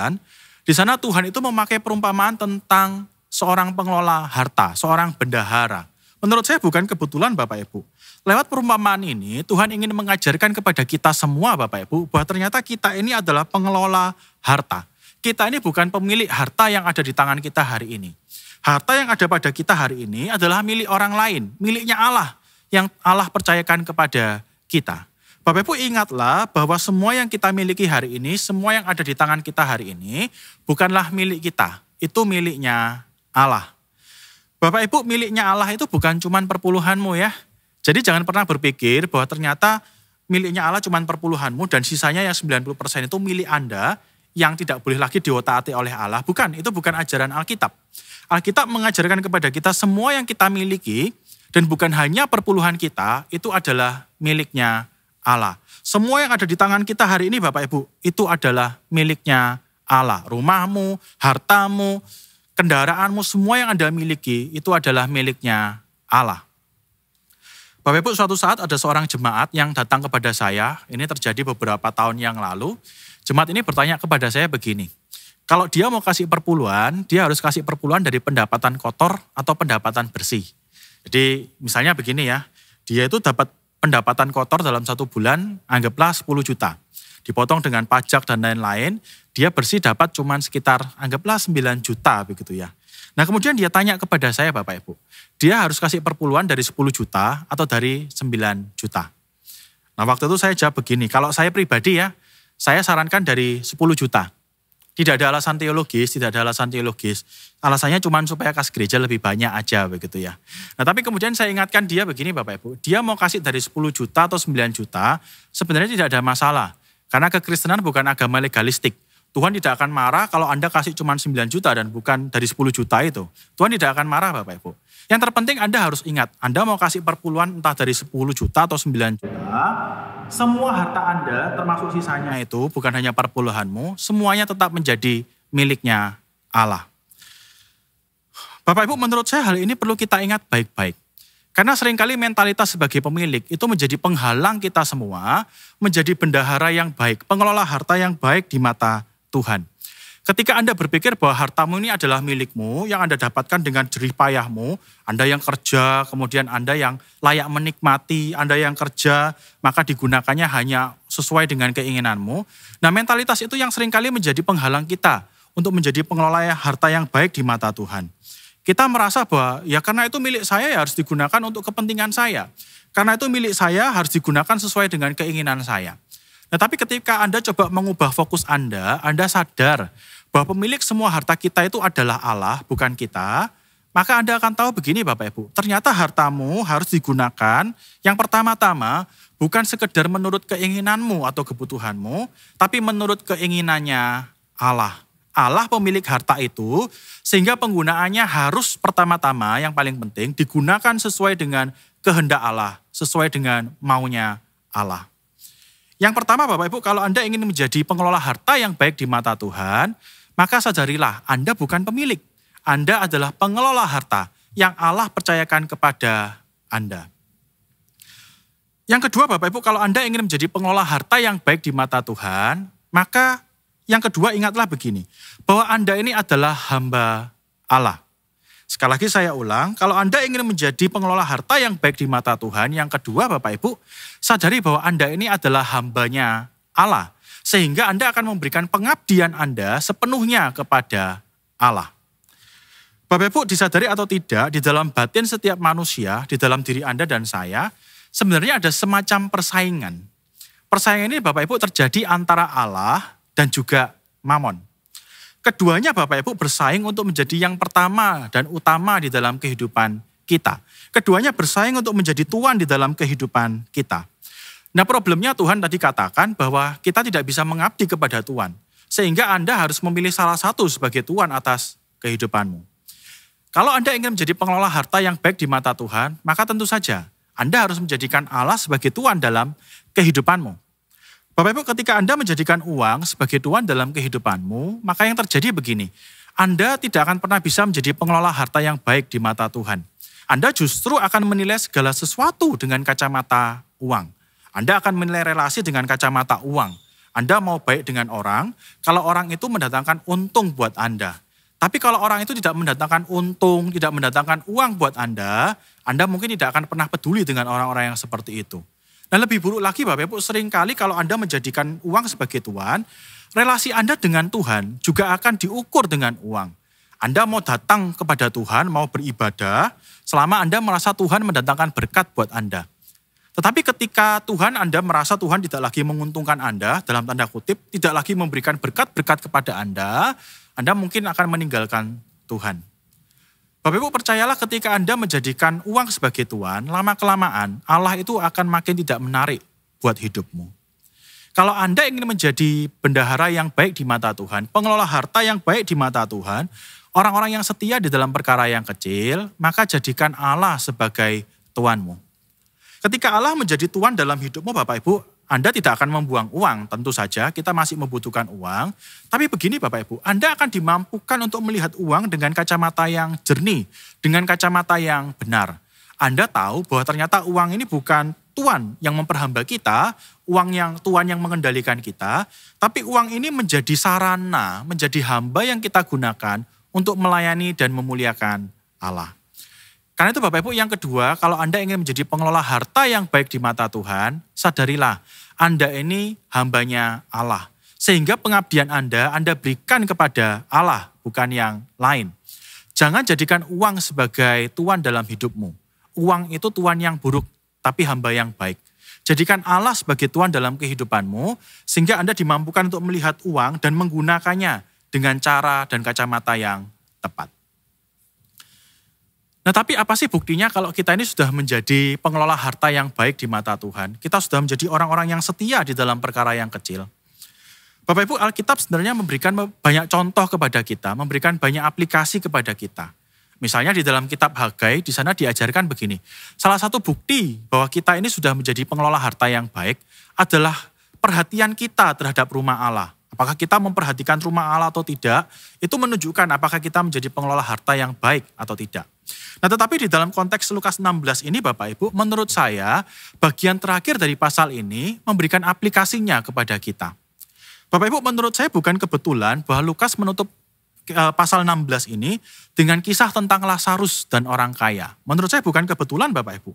di sana Tuhan itu memakai perumpamaan tentang seorang pengelola harta, seorang bendahara. Menurut saya bukan kebetulan Bapak Ibu. Lewat perumpamaan ini Tuhan ingin mengajarkan kepada kita semua Bapak Ibu bahwa ternyata kita ini adalah pengelola harta. Kita ini bukan pemilik harta yang ada di tangan kita hari ini. Harta yang ada pada kita hari ini adalah milik orang lain, miliknya Allah yang Allah percayakan kepada kita. Bapak Ibu ingatlah bahwa semua yang kita miliki hari ini, semua yang ada di tangan kita hari ini bukanlah milik kita. itu miliknya Allah. Bapak Ibu, miliknya Allah itu bukan cuma perpuluhanmu ya. Jadi jangan pernah berpikir bahwa ternyata miliknya Allah cuma perpuluhanmu dan sisanya yang 90% itu milik Anda yang tidak boleh lagi diotak-atik oleh Allah. Bukan, itu bukan ajaran Alkitab. Alkitab mengajarkan kepada kita semua yang kita miliki dan bukan hanya perpuluhan kita, itu adalah miliknya Allah. Semua yang ada di tangan kita hari ini Bapak Ibu, itu adalah miliknya Allah. Rumahmu, hartamu, kendaraanmu, semua yang Anda miliki itu adalah miliknya Allah. Bapak Ibu, suatu saat ada seorang jemaat yang datang kepada saya, ini terjadi beberapa tahun yang lalu. Jemaat ini bertanya kepada saya begini, kalau dia mau kasih perpuluhan, dia harus kasih perpuluhan dari pendapatan kotor atau pendapatan bersih. Jadi misalnya begini ya, dia itu dapat pendapatan kotor dalam 1 bulan, anggaplah 10 juta. Dipotong dengan pajak dan lain-lain, dia bersih dapat cuman sekitar anggaplah 9 juta begitu ya. Nah kemudian dia tanya kepada saya Bapak Ibu, dia harus kasih perpuluhan dari 10 juta atau dari 9 juta. Nah waktu itu saya jawab begini, kalau saya pribadi ya, saya sarankan dari 10 juta. Tidak ada alasan teologis, tidak ada alasan teologis. Alasannya cuma supaya kas gereja lebih banyak aja begitu ya. Nah tapi kemudian saya ingatkan dia begini Bapak Ibu, dia mau kasih dari 10 juta atau 9 juta, sebenarnya tidak ada masalah. Karena kekristenan bukan agama legalistik. Tuhan tidak akan marah kalau Anda kasih cuma 9 juta dan bukan dari 10 juta itu. Tuhan tidak akan marah Bapak Ibu. Yang terpenting Anda harus ingat, Anda mau kasih perpuluhan entah dari 10 juta atau 9 juta, semua harta Anda termasuk sisanya itu bukan hanya perpuluhanmu, semuanya tetap menjadi miliknya Allah. Bapak Ibu, menurut saya hal ini perlu kita ingat baik-baik. Karena seringkali mentalitas sebagai pemilik itu menjadi penghalang kita semua, menjadi bendahara yang baik, pengelola harta yang baik di mata Tuhan. Ketika Anda berpikir bahwa hartamu ini adalah milikmu, yang Anda dapatkan dengan jerih payahmu, Anda yang kerja, kemudian Anda yang layak menikmati, Anda yang kerja, maka digunakannya hanya sesuai dengan keinginanmu. Nah mentalitas itu yang seringkali menjadi penghalang kita untuk menjadi pengelola harta yang baik di mata Tuhan. Kita merasa bahwa ya karena itu milik saya ya harus digunakan untuk kepentingan saya. Karena itu milik saya harus digunakan sesuai dengan keinginan saya. Nah, tapi ketika Anda coba mengubah fokus Anda sadar bahwa pemilik semua harta kita itu adalah Allah, bukan kita, maka Anda akan tahu begini Bapak Ibu, ternyata hartamu harus digunakan yang pertama-tama bukan sekedar menurut keinginanmu atau kebutuhanmu, tapi menurut keinginannya Allah. Allah pemilik harta itu, sehingga penggunaannya harus pertama-tama yang paling penting digunakan sesuai dengan kehendak Allah, sesuai dengan maunya Allah. Yang pertama Bapak Ibu, kalau Anda ingin menjadi pengelola harta yang baik di mata Tuhan, maka sadarilah Anda bukan pemilik. Anda adalah pengelola harta yang Allah percayakan kepada Anda. Yang kedua Bapak Ibu, kalau Anda ingin menjadi pengelola harta yang baik di mata Tuhan, maka yang kedua ingatlah begini, bahwa Anda ini adalah hamba Allah. Sekali lagi saya ulang, kalau Anda ingin menjadi pengelola harta yang baik di mata Tuhan, yang kedua Bapak Ibu, sadari bahwa Anda ini adalah hambanya Allah. Sehingga Anda akan memberikan pengabdian Anda sepenuhnya kepada Allah. Bapak Ibu disadari atau tidak, di dalam batin setiap manusia, di dalam diri Anda dan saya, sebenarnya ada semacam persaingan. Persaingan ini Bapak Ibu terjadi antara Allah dan juga Mamon. Keduanya Bapak Ibu bersaing untuk menjadi yang pertama dan utama di dalam kehidupan kita. Keduanya bersaing untuk menjadi tuan di dalam kehidupan kita. Nah problemnya Tuhan tadi katakan bahwa kita tidak bisa mengabdi kepada Tuhan. Sehingga Anda harus memilih salah satu sebagai tuan atas kehidupanmu. Kalau Anda ingin menjadi pengelola harta yang baik di mata Tuhan, maka tentu saja Anda harus menjadikan Allah sebagai tuan dalam kehidupanmu. Bapak Ibu, ketika Anda menjadikan uang sebagai tuan dalam kehidupanmu, maka yang terjadi begini, Anda tidak akan pernah bisa menjadi pengelola harta yang baik di mata Tuhan. Anda justru akan menilai segala sesuatu dengan kacamata uang. Anda akan menilai relasi dengan kacamata uang. Anda mau baik dengan orang, kalau orang itu mendatangkan untung buat Anda. Tapi kalau orang itu tidak mendatangkan untung, tidak mendatangkan uang buat Anda mungkin tidak akan pernah peduli dengan orang-orang yang seperti itu. Dan lebih buruk lagi Bapak Ibu, seringkali kalau Anda menjadikan uang sebagai tuan, relasi Anda dengan Tuhan juga akan diukur dengan uang. Anda mau datang kepada Tuhan, mau beribadah, selama Anda merasa Tuhan mendatangkan berkat buat Anda. Tetapi ketika Tuhan Anda merasa Tuhan tidak lagi menguntungkan Anda, dalam tanda kutip, tidak lagi memberikan berkat-berkat kepada Anda Anda mungkin akan meninggalkan Tuhan. Bapak Ibu percayalah ketika Anda menjadikan uang sebagai tuan, lama-kelamaan Allah itu akan makin tidak menarik buat hidupmu. Kalau Anda ingin menjadi bendahara yang baik di mata Tuhan, pengelola harta yang baik di mata Tuhan, orang-orang yang setia di dalam perkara yang kecil, maka jadikan Allah sebagai tuanmu. Ketika Allah menjadi tuan dalam hidupmu Bapak Ibu, Anda tidak akan membuang uang, tentu saja kita masih membutuhkan uang. Tapi begini Bapak Ibu, Anda akan dimampukan untuk melihat uang dengan kacamata yang jernih, dengan kacamata yang benar. Anda tahu bahwa ternyata uang ini bukan tuan yang memperhamba kita, tuan yang mengendalikan kita, tapi uang ini menjadi sarana, menjadi hamba yang kita gunakan untuk melayani dan memuliakan Allah. Karena itu Bapak Ibu yang kedua, kalau Anda ingin menjadi pengelola harta yang baik di mata Tuhan, sadarilah Anda ini hambanya Allah. Sehingga pengabdian Anda berikan kepada Allah, bukan yang lain. Jangan jadikan uang sebagai tuan dalam hidupmu. Uang itu tuan yang buruk, tapi hamba yang baik. Jadikan Allah sebagai tuan dalam kehidupanmu, sehingga Anda dimampukan untuk melihat uang dan menggunakannya dengan cara dan kacamata yang tepat. Nah tapi apa sih buktinya kalau kita ini sudah menjadi pengelola harta yang baik di mata Tuhan? Kita sudah menjadi orang-orang yang setia di dalam perkara yang kecil. Bapak Ibu, Alkitab sebenarnya memberikan banyak contoh kepada kita, memberikan banyak aplikasi kepada kita. Misalnya di dalam kitab Hagai, di sana diajarkan begini. Salah satu bukti bahwa kita ini sudah menjadi pengelola harta yang baik adalah perhatian kita terhadap rumah Allah. Apakah kita memperhatikan rumah Allah atau tidak, itu menunjukkan apakah kita menjadi pengelola harta yang baik atau tidak. Nah tetapi di dalam konteks Lukas 16 ini Bapak Ibu, menurut saya bagian terakhir dari pasal ini memberikan aplikasinya kepada kita. Bapak Ibu menurut saya bukan kebetulan bahwa Lukas menutup pasal 16 ini dengan kisah tentang Lazarus dan orang kaya. Menurut saya bukan kebetulan Bapak Ibu.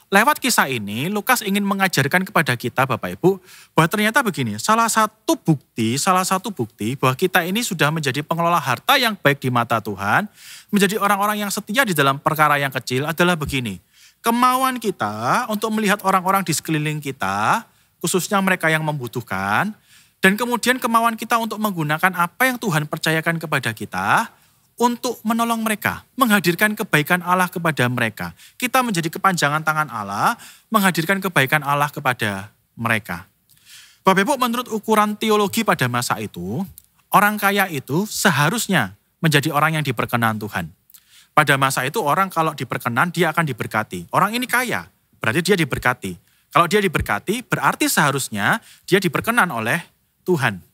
Lewat kisah ini, Lukas ingin mengajarkan kepada kita Bapak Ibu, bahwa ternyata begini, salah satu bukti bahwa kita ini sudah menjadi pengelola harta yang baik di mata Tuhan, menjadi orang-orang yang setia di dalam perkara yang kecil adalah begini. Kemauan kita untuk melihat orang-orang di sekeliling kita, khususnya mereka yang membutuhkan, dan kemudian kemauan kita untuk menggunakan apa yang Tuhan percayakan kepada kita, untuk menolong mereka, menghadirkan kebaikan Allah kepada mereka. Kita menjadi kepanjangan tangan Allah, menghadirkan kebaikan Allah kepada mereka. Bapak Ibu, menurut ukuran teologi pada masa itu, orang kaya itu seharusnya menjadi orang yang diperkenan Tuhan. Pada masa itu orang kalau diperkenan dia akan diberkati. Orang ini kaya, berarti dia diberkati. Kalau dia diberkati, berarti seharusnya dia diperkenan oleh Tuhan.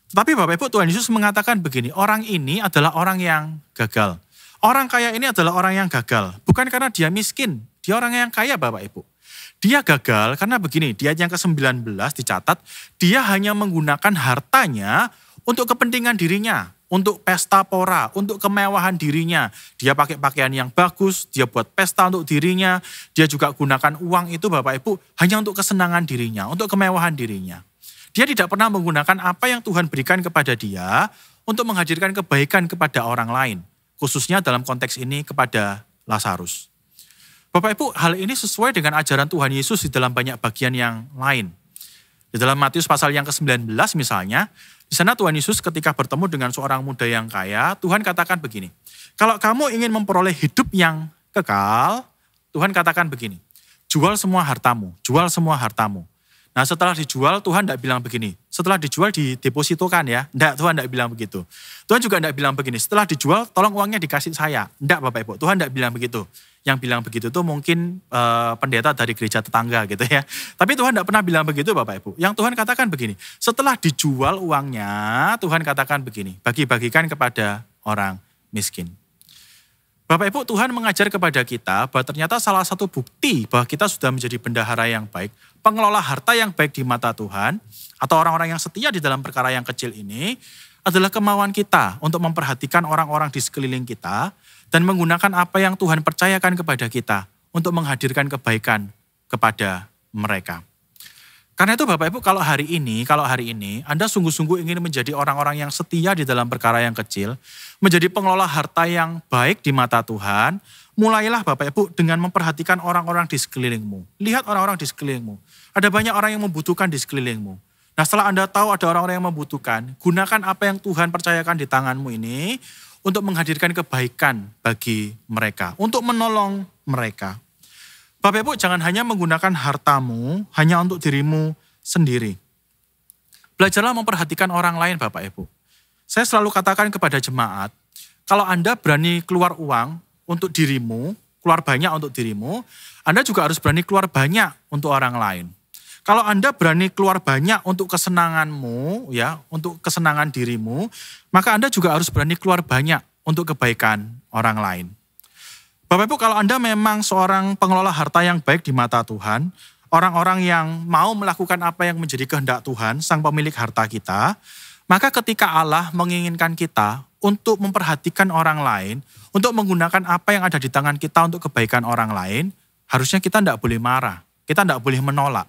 Tapi Bapak Ibu, Tuhan Yesus mengatakan begini, orang ini adalah orang yang gagal. Orang kaya ini adalah orang yang gagal. Bukan karena dia miskin, dia orang yang kaya Bapak Ibu. Dia gagal karena begini, di ayat yang ke-19 dicatat, dia hanya menggunakan hartanya untuk kepentingan dirinya. Untuk pesta pora, untuk kemewahan dirinya. Dia pakai pakaian yang bagus, dia buat pesta untuk dirinya. Dia juga gunakan uang itu Bapak Ibu hanya untuk kesenangan dirinya, untuk kemewahan dirinya. Dia tidak pernah menggunakan apa yang Tuhan berikan kepada dia untuk menghadirkan kebaikan kepada orang lain. Khususnya dalam konteks ini kepada Lazarus. Bapak Ibu, hal ini sesuai dengan ajaran Tuhan Yesus di dalam banyak bagian yang lain. Di dalam Matius pasal yang ke-19 misalnya, di sana Tuhan Yesus ketika bertemu dengan seorang muda yang kaya, Tuhan katakan begini, kalau kamu ingin memperoleh hidup yang kekal, Tuhan katakan begini, jual semua hartamu, jual semua hartamu. Nah setelah dijual Tuhan tidak bilang begini, setelah dijual didepositokan ya. Tidak, Tuhan tidak bilang begitu. Tuhan juga tidak bilang begini, setelah dijual tolong uangnya dikasih saya. Tidak Bapak Ibu, Tuhan tidak bilang begitu. Yang bilang begitu itu mungkin pendeta dari gereja tetangga gitu ya. Tapi Tuhan tidak pernah bilang begitu Bapak Ibu. Yang Tuhan katakan begini, setelah dijual uangnya Tuhan katakan begini, bagi-bagikan kepada orang miskin. Bapak Ibu, Tuhan mengajar kepada kita bahwa ternyata salah satu bukti bahwa kita sudah menjadi bendahara yang baik, pengelola harta yang baik di mata Tuhan, atau orang-orang yang setia di dalam perkara yang kecil ini, adalah kemauan kita untuk memperhatikan orang-orang di sekeliling kita, dan menggunakan apa yang Tuhan percayakan kepada kita untuk menghadirkan kebaikan kepada mereka. Karena itu Bapak Ibu, kalau hari ini Anda sungguh-sungguh ingin menjadi orang-orang yang setia di dalam perkara yang kecil, menjadi pengelola harta yang baik di mata Tuhan, mulailah Bapak Ibu dengan memperhatikan orang-orang di sekelilingmu. Lihat orang-orang di sekelilingmu. Ada banyak orang yang membutuhkan di sekelilingmu. Nah setelah Anda tahu ada orang-orang yang membutuhkan, gunakan apa yang Tuhan percayakan di tanganmu ini untuk menghadirkan kebaikan bagi mereka, untuk menolong mereka. Bapak Ibu jangan hanya menggunakan hartamu hanya untuk dirimu sendiri. Belajarlah memperhatikan orang lain Bapak Ibu. Saya selalu katakan kepada jemaat, kalau Anda berani keluar uang untuk dirimu, keluar banyak untuk dirimu, Anda juga harus berani keluar banyak untuk orang lain. Kalau Anda berani keluar banyak untuk kesenanganmu, ya, untuk kesenangan dirimu, maka Anda juga harus berani keluar banyak untuk kebaikan orang lain. Bapak Ibu, kalau Anda memang seorang pengelola harta yang baik di mata Tuhan, orang-orang yang mau melakukan apa yang menjadi kehendak Tuhan, sang pemilik harta kita, maka ketika Allah menginginkan kita untuk memperhatikan orang lain, untuk menggunakan apa yang ada di tangan kita untuk kebaikan orang lain, harusnya kita tidak boleh marah, kita tidak boleh menolak.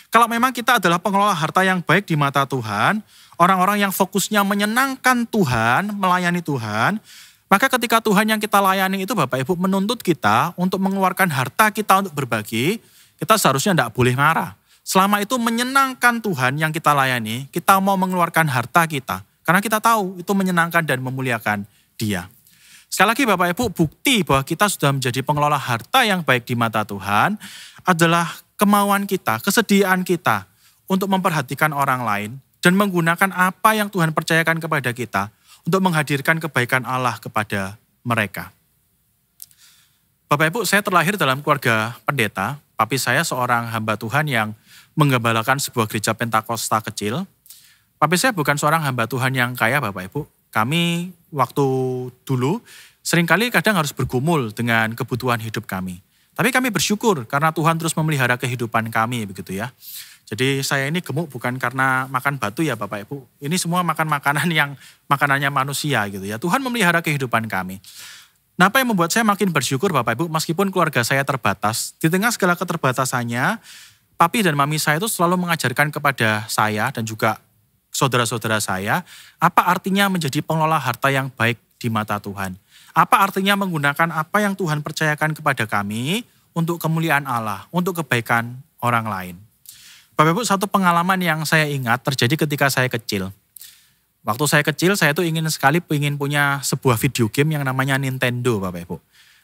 Kalau memang kita adalah pengelola harta yang baik di mata Tuhan, orang-orang yang fokusnya menyenangkan Tuhan, melayani Tuhan, maka ketika Tuhan yang kita layani itu Bapak Ibu menuntut kita untuk mengeluarkan harta kita untuk berbagi, kita seharusnya tidak boleh marah. Selama itu menyenangkan Tuhan yang kita layani, kita mau mengeluarkan harta kita. Karena kita tahu itu menyenangkan dan memuliakan Dia. Sekali lagi Bapak Ibu, bukti bahwa kita sudah menjadi pengelola harta yang baik di mata Tuhan adalah kemauan kita, kesediaan kita untuk memperhatikan orang lain dan menggunakan apa yang Tuhan percayakan kepada kita untuk menghadirkan kebaikan Allah kepada mereka. Bapak Ibu, saya terlahir dalam keluarga pendeta. Papi saya seorang hamba Tuhan yang menggembalakan sebuah gereja Pentakosta kecil. Papi saya bukan seorang hamba Tuhan yang kaya Bapak Ibu. Kami waktu dulu seringkali kadang harus bergumul dengan kebutuhan hidup kami. Tapi kami bersyukur karena Tuhan terus memelihara kehidupan kami begitu ya. Jadi saya ini gemuk bukan karena makan batu ya Bapak Ibu. Ini semua makan makanan yang makanannya manusia gitu ya. Tuhan memelihara kehidupan kami. Nah apa yang membuat saya makin bersyukur Bapak Ibu, meskipun keluarga saya terbatas, di tengah segala keterbatasannya, papi dan mami saya itu selalu mengajarkan kepada saya dan juga saudara-saudara saya, apa artinya menjadi pengelola harta yang baik di mata Tuhan. Apa artinya menggunakan apa yang Tuhan percayakan kepada kami untuk kemuliaan Allah, untuk kebaikan orang lain. Bapak Ibu, satu pengalaman yang saya ingat terjadi ketika saya kecil. Waktu saya kecil, saya tuh ingin punya sebuah video game yang namanya Nintendo Bapak Ibu.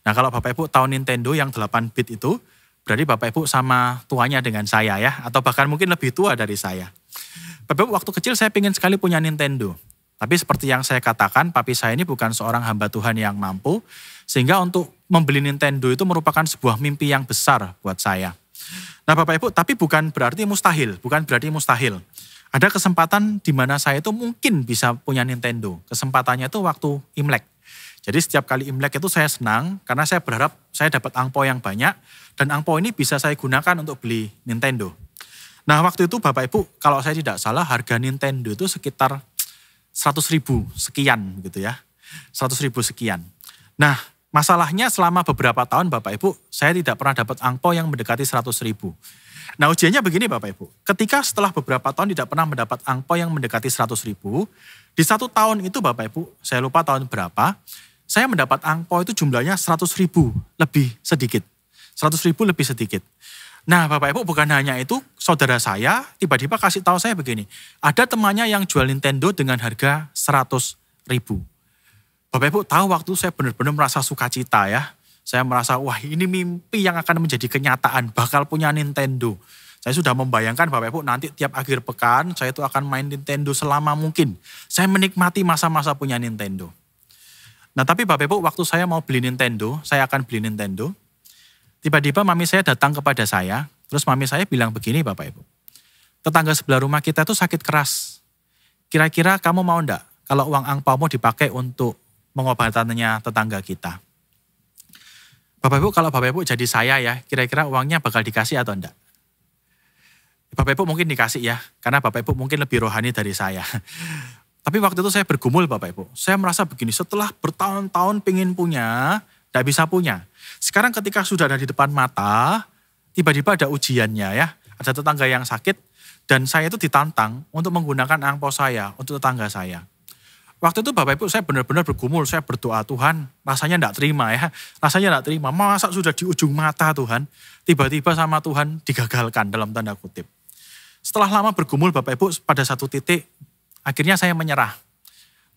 Nah kalau Bapak Ibu tahu Nintendo yang 8 bit itu, berarti Bapak Ibu sama tuanya dengan saya ya, atau bahkan mungkin lebih tua dari saya. Bapak Ibu, waktu kecil saya ingin sekali punya Nintendo. Tapi seperti yang saya katakan, papi saya ini bukan seorang hamba Tuhan yang mampu, sehingga untuk membeli Nintendo itu merupakan sebuah mimpi yang besar buat saya. Nah Bapak Ibu, tapi bukan berarti mustahil. Ada kesempatan di mana saya itu mungkin bisa punya Nintendo. Kesempatannya itu waktu Imlek. Jadi setiap kali Imlek itu saya senang, karena saya berharap saya dapat angpau yang banyak, dan angpau ini bisa saya gunakan untuk beli Nintendo. Nah waktu itu Bapak Ibu, kalau saya tidak salah harga Nintendo itu sekitar 100.000 sekian gitu ya. 100.000 sekian. Nah masalahnya selama beberapa tahun Bapak Ibu, saya tidak pernah dapat angpau yang mendekati 100.000. Nah ujiannya begini Bapak Ibu, ketika setelah beberapa tahun tidak pernah mendapat angpau yang mendekati 100.000, di 1 tahun itu Bapak Ibu, saya lupa tahun berapa, saya mendapat angpau itu jumlahnya 100.000 lebih sedikit. 100.000 lebih sedikit. Nah Bapak Ibu, bukan hanya itu, saudara saya tiba-tiba kasih tahu saya begini, ada temannya yang jual Nintendo dengan harga 100.000. Bapak Ibu tahu waktu saya benar-benar merasa sukacita ya. Saya merasa wah ini mimpi yang akan menjadi kenyataan, bakal punya Nintendo. Saya sudah membayangkan Bapak Ibu nanti tiap akhir pekan saya itu akan main Nintendo selama mungkin. Saya menikmati masa-masa punya Nintendo. Nah tapi Bapak Ibu waktu saya mau beli Nintendo, saya akan beli Nintendo. Tiba-tiba mami saya datang kepada saya, terus mami saya bilang begini Bapak Ibu. Tetangga sebelah rumah kita itu sakit keras. Kira-kira kamu mau enggak kalau uang angpaumu dipakai untuk pengobatannya tetangga kita? Bapak Ibu, kalau Bapak Ibu jadi saya ya, kira-kira uangnya bakal dikasih atau enggak? Bapak Ibu mungkin dikasih ya, karena Bapak Ibu mungkin lebih rohani dari saya. Tapi waktu itu saya bergumul Bapak Ibu. Saya merasa begini, setelah bertahun-tahun pengen punya, tidak bisa punya. Sekarang ketika sudah ada di depan mata, tiba-tiba ada ujiannya ya. Ada tetangga yang sakit, dan saya itu ditantang untuk menggunakan angpau saya untuk tetangga saya. Waktu itu Bapak Ibu saya benar-benar bergumul, saya berdoa Tuhan, rasanya tidak terima ya. Rasanya tidak terima, masa sudah di ujung mata Tuhan, tiba-tiba sama Tuhan digagalkan dalam tanda kutip. Setelah lama bergumul Bapak Ibu, pada satu titik akhirnya saya menyerah.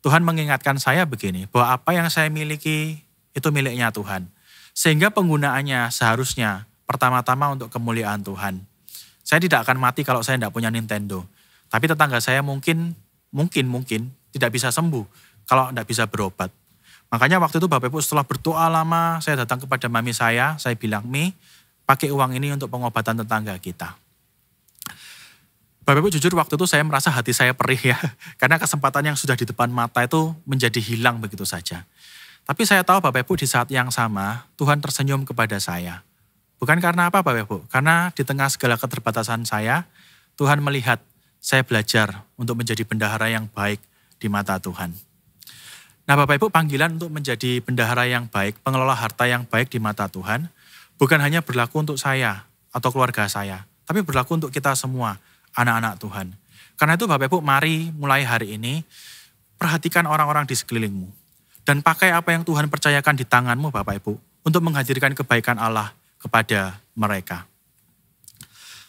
Tuhan mengingatkan saya begini, bahwa apa yang saya miliki itu miliknya Tuhan. Sehingga penggunaannya seharusnya pertama-tama untuk kemuliaan Tuhan. Saya tidak akan mati kalau saya tidak punya Nintendo. Tapi tetangga saya mungkin tidak bisa sembuh kalau tidak bisa berobat. Makanya waktu itu Bapak Ibu setelah berdoa lama, saya datang kepada mami saya bilang, Mi, pakai uang ini untuk pengobatan tetangga kita. Bapak Ibu jujur waktu itu saya merasa hati saya perih ya, karena kesempatan yang sudah di depan mata itu menjadi hilang begitu saja. Tapi saya tahu Bapak Ibu di saat yang sama, Tuhan tersenyum kepada saya. Bukan karena apa Bapak Ibu, karena di tengah segala keterbatasan saya, Tuhan melihat saya belajar untuk menjadi bendahara yang baik di mata Tuhan. Nah Bapak Ibu, panggilan untuk menjadi bendahara yang baik, pengelola harta yang baik di mata Tuhan, bukan hanya berlaku untuk saya atau keluarga saya, tapi berlaku untuk kita semua, anak-anak Tuhan. Karena itu Bapak Ibu, mari mulai hari ini, perhatikan orang-orang di sekelilingmu. Dan pakai apa yang Tuhan percayakan di tanganmu Bapak Ibu, untuk menghadirkan kebaikan Allah kepada mereka.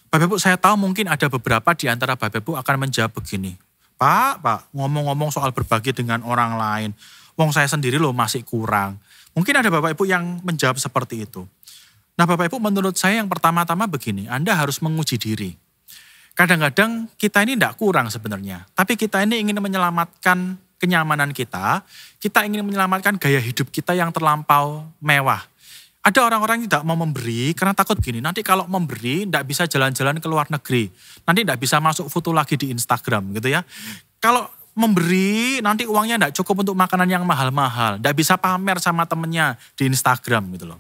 Bapak Ibu, saya tahu mungkin ada beberapa di antara Bapak Ibu akan menjawab begini, Pak, ngomong-ngomong soal berbagi dengan orang lain, wong saya sendiri loh masih kurang. Mungkin ada Bapak Ibu yang menjawab seperti itu. Nah Bapak Ibu, menurut saya yang pertama-tama begini, Anda harus menguji diri. Kadang-kadang kita ini tidak kurang sebenarnya, tapi kita ini ingin menyelamatkan kenyamanan kita ingin menyelamatkan gaya hidup kita yang terlampau mewah. Ada orang-orang yang tidak mau memberi karena takut gini, nanti kalau memberi tidak bisa jalan-jalan ke luar negeri, nanti tidak bisa masuk foto lagi di Instagram gitu ya. Kalau memberi nanti uangnya tidak cukup untuk makanan yang mahal-mahal, tidak bisa pamer sama temennya di Instagram gitu loh.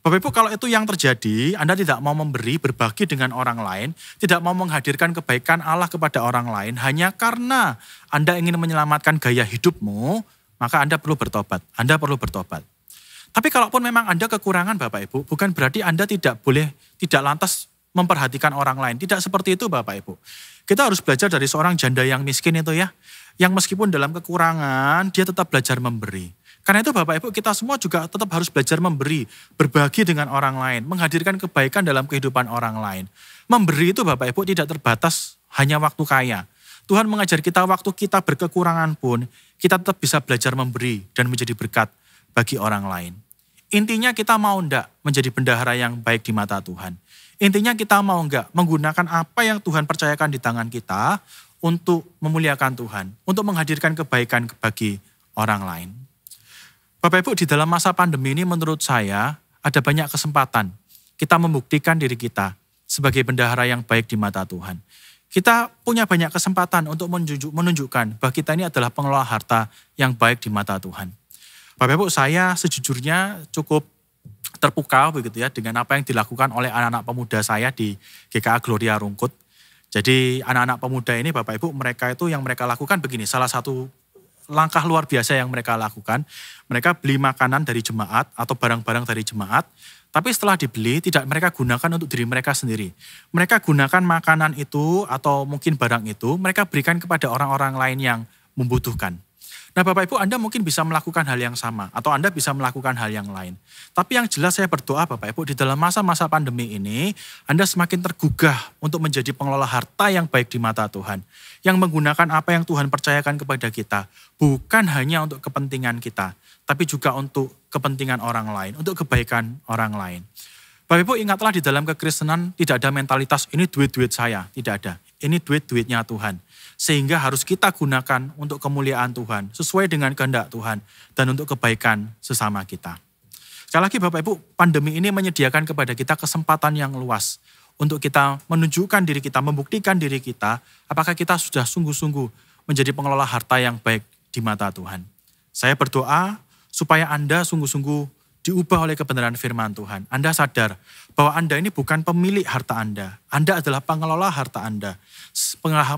Bapak Ibu, kalau itu yang terjadi, Anda tidak mau memberi, berbagi dengan orang lain, tidak mau menghadirkan kebaikan Allah kepada orang lain, hanya karena Anda ingin menyelamatkan gaya hidupmu, maka Anda perlu bertobat. Anda perlu bertobat. Tapi kalaupun memang Anda kekurangan Bapak Ibu, bukan berarti Anda tidak lantas memperhatikan orang lain. Tidak seperti itu Bapak Ibu. Kita harus belajar dari seorang janda yang miskin itu ya, yang meskipun dalam kekurangan, dia tetap belajar memberi. Karena itu Bapak Ibu, kita semua juga tetap harus belajar memberi, berbagi dengan orang lain, menghadirkan kebaikan dalam kehidupan orang lain. Memberi itu Bapak Ibu tidak terbatas hanya waktu kaya. Tuhan mengajar kita waktu kita berkekurangan pun, kita tetap bisa belajar memberi dan menjadi berkat bagi orang lain. Intinya kita mau enggak menjadi bendahara yang baik di mata Tuhan. Intinya kita mau enggak menggunakan apa yang Tuhan percayakan di tangan kita untuk memuliakan Tuhan, untuk menghadirkan kebaikan bagi orang lain. Bapak Ibu, di dalam masa pandemi ini menurut saya ada banyak kesempatan kita membuktikan diri kita sebagai bendahara yang baik di mata Tuhan. Kita punya banyak kesempatan untuk menunjukkan bahwa kita ini adalah pengelola harta yang baik di mata Tuhan. Bapak Ibu, saya sejujurnya cukup terpukau begitu ya dengan apa yang dilakukan oleh anak-anak pemuda saya di GKA Gloria Rungkut. Jadi anak-anak pemuda ini Bapak Ibu, mereka itu yang mereka lakukan begini, salah satu langkah luar biasa yang mereka lakukan, mereka beli makanan dari jemaat atau barang-barang dari jemaat, tapi setelah dibeli tidak mereka gunakan untuk diri mereka sendiri. Mereka gunakan makanan itu atau mungkin barang itu, mereka berikan kepada orang-orang lain yang membutuhkan. Nah Bapak Ibu, Anda mungkin bisa melakukan hal yang sama atau Anda bisa melakukan hal yang lain. Tapi yang jelas saya berdoa Bapak Ibu, di dalam masa-masa pandemi ini Anda semakin tergugah untuk menjadi pengelola harta yang baik di mata Tuhan. Yang menggunakan apa yang Tuhan percayakan kepada kita. Bukan hanya untuk kepentingan kita, tapi juga untuk kepentingan orang lain, untuk kebaikan orang lain. Bapak Ibu, ingatlah di dalam kekristenan tidak ada mentalitas ini duit-duit saya, tidak ada. Ini duit-duitnya Tuhan. Sehingga harus kita gunakan untuk kemuliaan Tuhan, sesuai dengan kehendak Tuhan, dan untuk kebaikan sesama kita. Sekali lagi Bapak Ibu, pandemi ini menyediakan kepada kita kesempatan yang luas untuk kita menunjukkan diri kita, membuktikan diri kita, apakah kita sudah sungguh-sungguh menjadi pengelola harta yang baik di mata Tuhan. Saya berdoa supaya Anda sungguh-sungguh diubah oleh kebenaran firman Tuhan. Anda sadar bahwa Anda ini bukan pemilik harta Anda. Anda adalah pengelola harta Anda.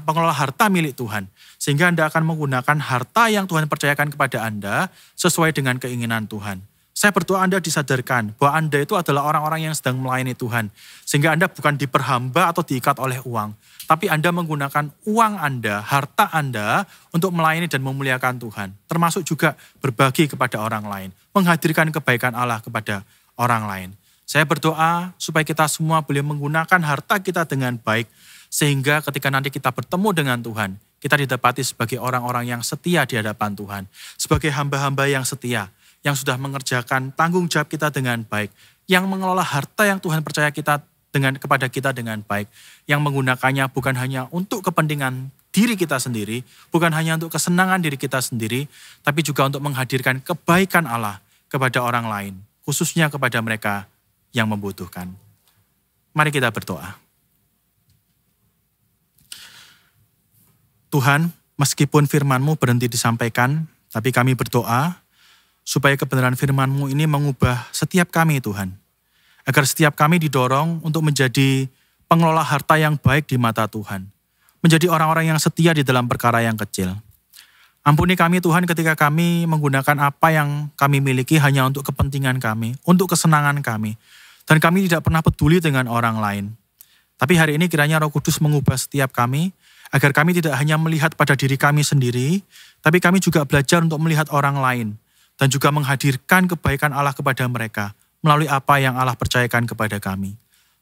Pengelola harta milik Tuhan. Sehingga Anda akan menggunakan harta yang Tuhan percayakan kepada Anda sesuai dengan keinginan Tuhan. Saya berdoa Anda disadarkan bahwa Anda itu adalah orang-orang yang sedang melayani Tuhan. Sehingga Anda bukan diperhamba atau diikat oleh uang. Tapi Anda menggunakan uang Anda, harta Anda untuk melayani dan memuliakan Tuhan. Termasuk juga berbagi kepada orang lain. Menghadirkan kebaikan Allah kepada orang lain. Saya berdoa supaya kita semua boleh menggunakan harta kita dengan baik. Sehingga ketika nanti kita bertemu dengan Tuhan, kita didapati sebagai orang-orang yang setia di hadapan Tuhan. Sebagai hamba-hamba yang setia, yang sudah mengerjakan tanggung jawab kita dengan baik. Yang mengelola harta yang Tuhan percaya kepada kita dengan baik. Yang menggunakannya bukan hanya untuk kepentingan diri kita sendiri, bukan hanya untuk kesenangan diri kita sendiri, tapi juga untuk menghadirkan kebaikan Allah kepada orang lain, khususnya kepada mereka yang membutuhkan. Mari kita berdoa. Tuhan, meskipun firman-Mu berhenti disampaikan, tapi kami berdoa supaya kebenaran firman-Mu ini mengubah setiap kami, Tuhan. Agar setiap kami didorong untuk menjadi pengelola harta yang baik di mata Tuhan. Menjadi orang-orang yang setia di dalam perkara yang kecil. Ampuni kami Tuhan ketika kami menggunakan apa yang kami miliki hanya untuk kepentingan kami, untuk kesenangan kami. Dan kami tidak pernah peduli dengan orang lain. Tapi hari ini kiranya Roh Kudus mengubah setiap kami, agar kami tidak hanya melihat pada diri kami sendiri, tapi kami juga belajar untuk melihat orang lain. Dan juga menghadirkan kebaikan Allah kepada mereka, melalui apa yang Allah percayakan kepada kami.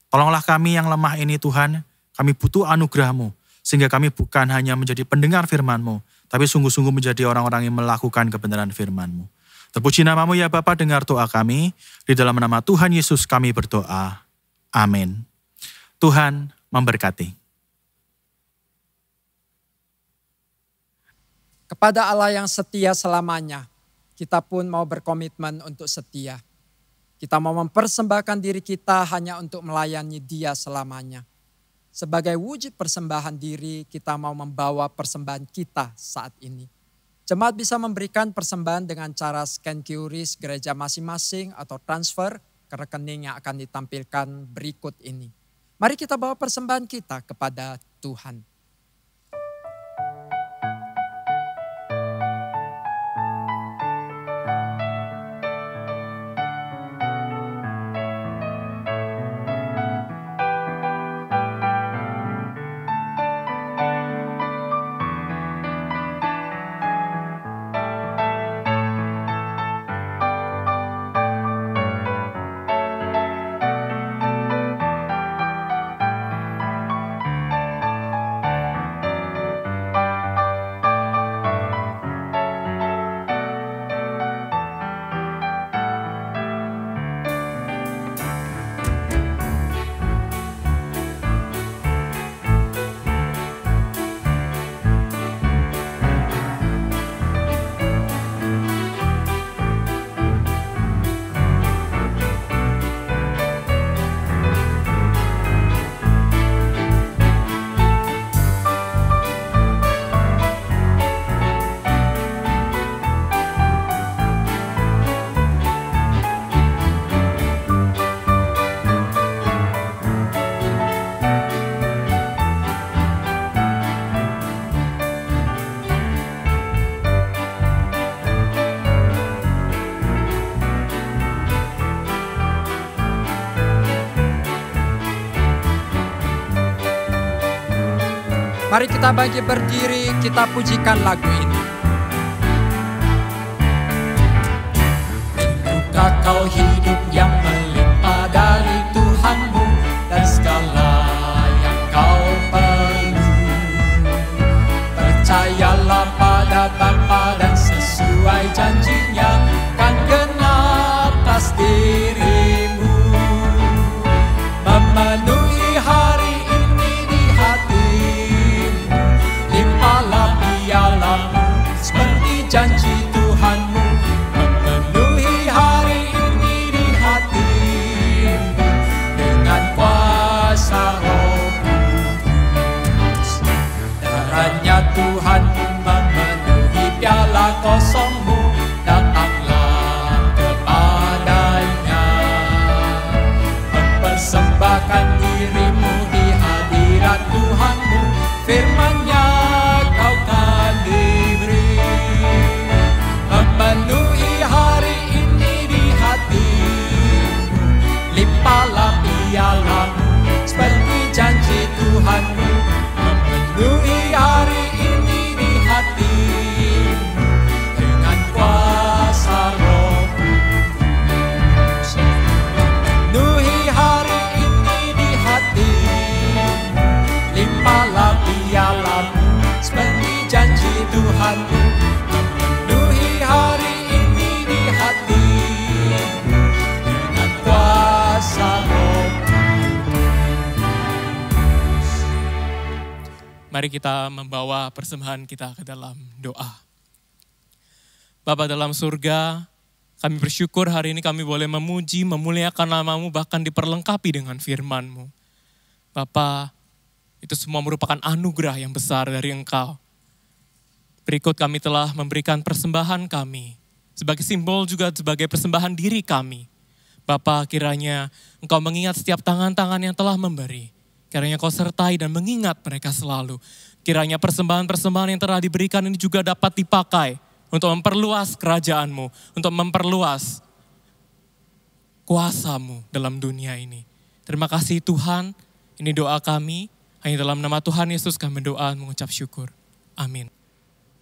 Tolonglah kami yang lemah ini Tuhan, kami butuh anugerah-Mu, sehingga kami bukan hanya menjadi pendengar firman-Mu, tapi sungguh-sungguh menjadi orang-orang yang melakukan kebenaran firman-Mu. Terpuji nama-Mu ya Bapa, dengar doa kami. Di dalam nama Tuhan Yesus kami berdoa. Amin. Tuhan memberkati. Kepada Allah yang setia selamanya, kita pun mau berkomitmen untuk setia. Kita mau mempersembahkan diri kita hanya untuk melayani Dia selamanya. Sebagai wujud persembahan diri, kita mau membawa persembahan kita saat ini. Jemaat bisa memberikan persembahan dengan cara scan QRIS gereja masing-masing atau transfer ke rekening yang akan ditampilkan berikut ini. Mari kita bawa persembahan kita kepada Tuhan. Mari kita bangkit berdiri, kita pujikan lagu ini. Minggukah kau hidup yang melimpah dari Tuhanmu dan segala yang kau perlu. Percayalah pada Bapa dan sesuai janjinya kan genap atas dirimu. Memenuhi hari ini di hatimu, limpahlah pialamu seperti janji Tuhanmu. Memenuhi hari ini di hatimu dengan kuasa Roh Kudus. Darahnya Tuhan memenuhi piala kosongmu, datanglah kepadanya. Mempersembahkan dirimu di hadirat Tuhanmu, firman-Nya kau kan diberi. Memenuhi hari ini di hatimu, limpahlah pialamu seperti janji Tuhanmu. Memenuhi hari ini di hatimu dengan kuasa Roh Kudus. Memenuhi hari ini di hatimu, Mari kita membawa persembahan kita ke dalam doa. Bapa dalam surga, kami bersyukur hari ini kami boleh memuji, memuliakan nama-Mu, bahkan diperlengkapi dengan firman-Mu. Bapa, itu semua merupakan anugerah yang besar dari Engkau. Berikut kami telah memberikan persembahan kami, sebagai simbol juga sebagai persembahan diri kami. Bapa, kiranya Engkau mengingat setiap tangan-tangan yang telah memberi. Kiranya Kau sertai dan mengingat mereka selalu. Kiranya persembahan-persembahan yang telah diberikan ini juga dapat dipakai untuk memperluas kerajaan-Mu, untuk memperluas kuasa-Mu dalam dunia ini. Terima kasih Tuhan, ini doa kami, hanya dalam nama Tuhan Yesus kami berdoa mengucap syukur. Amin.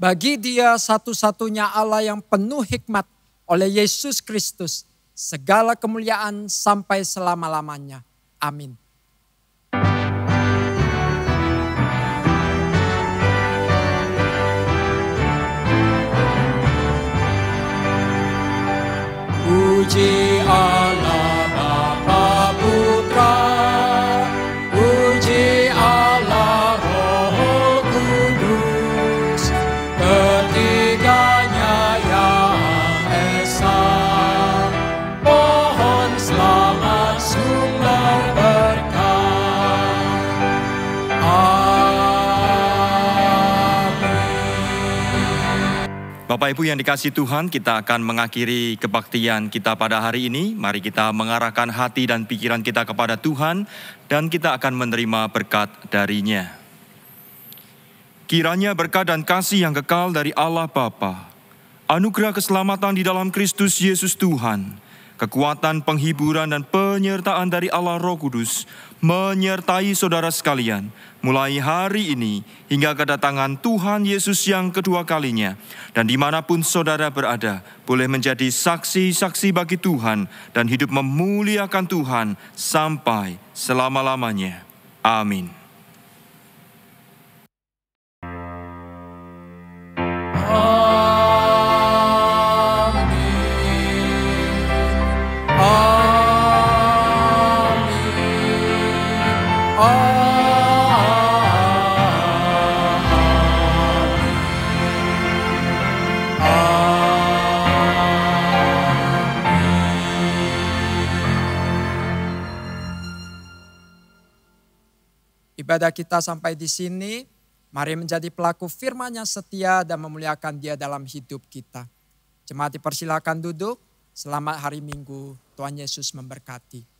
Bagi Dia satu-satunya Allah yang penuh hikmat oleh Yesus Kristus, segala kemuliaan sampai selama-lamanya. Amin. Puji Allah Bapa Putra, puji Allah Roh Kudus, ketiganya yang esa. Mohon selamat sumber berkah. Bapak Ibu yang dikasihi Tuhan, kita akan mengakhiri kebaktian kita pada hari ini. Mari kita mengarahkan hati dan pikiran kita kepada Tuhan dan kita akan menerima berkat darinya. Kiranya berkat dan kasih yang kekal dari Allah Bapa, anugerah keselamatan di dalam Kristus Yesus Tuhan, kekuatan penghiburan dan penyertaan dari Allah Roh Kudus menyertai saudara sekalian, mulai hari ini hingga kedatangan Tuhan Yesus yang kedua kalinya. Dan dimanapun saudara berada, boleh menjadi saksi-saksi bagi Tuhan dan hidup memuliakan Tuhan sampai selama-lamanya. Amin. Ibadah kita sampai di sini, mari menjadi pelaku firman yang setia dan memuliakan Dia dalam hidup kita. Jemaat dipersilakan duduk, selamat hari Minggu, Tuhan Yesus memberkati.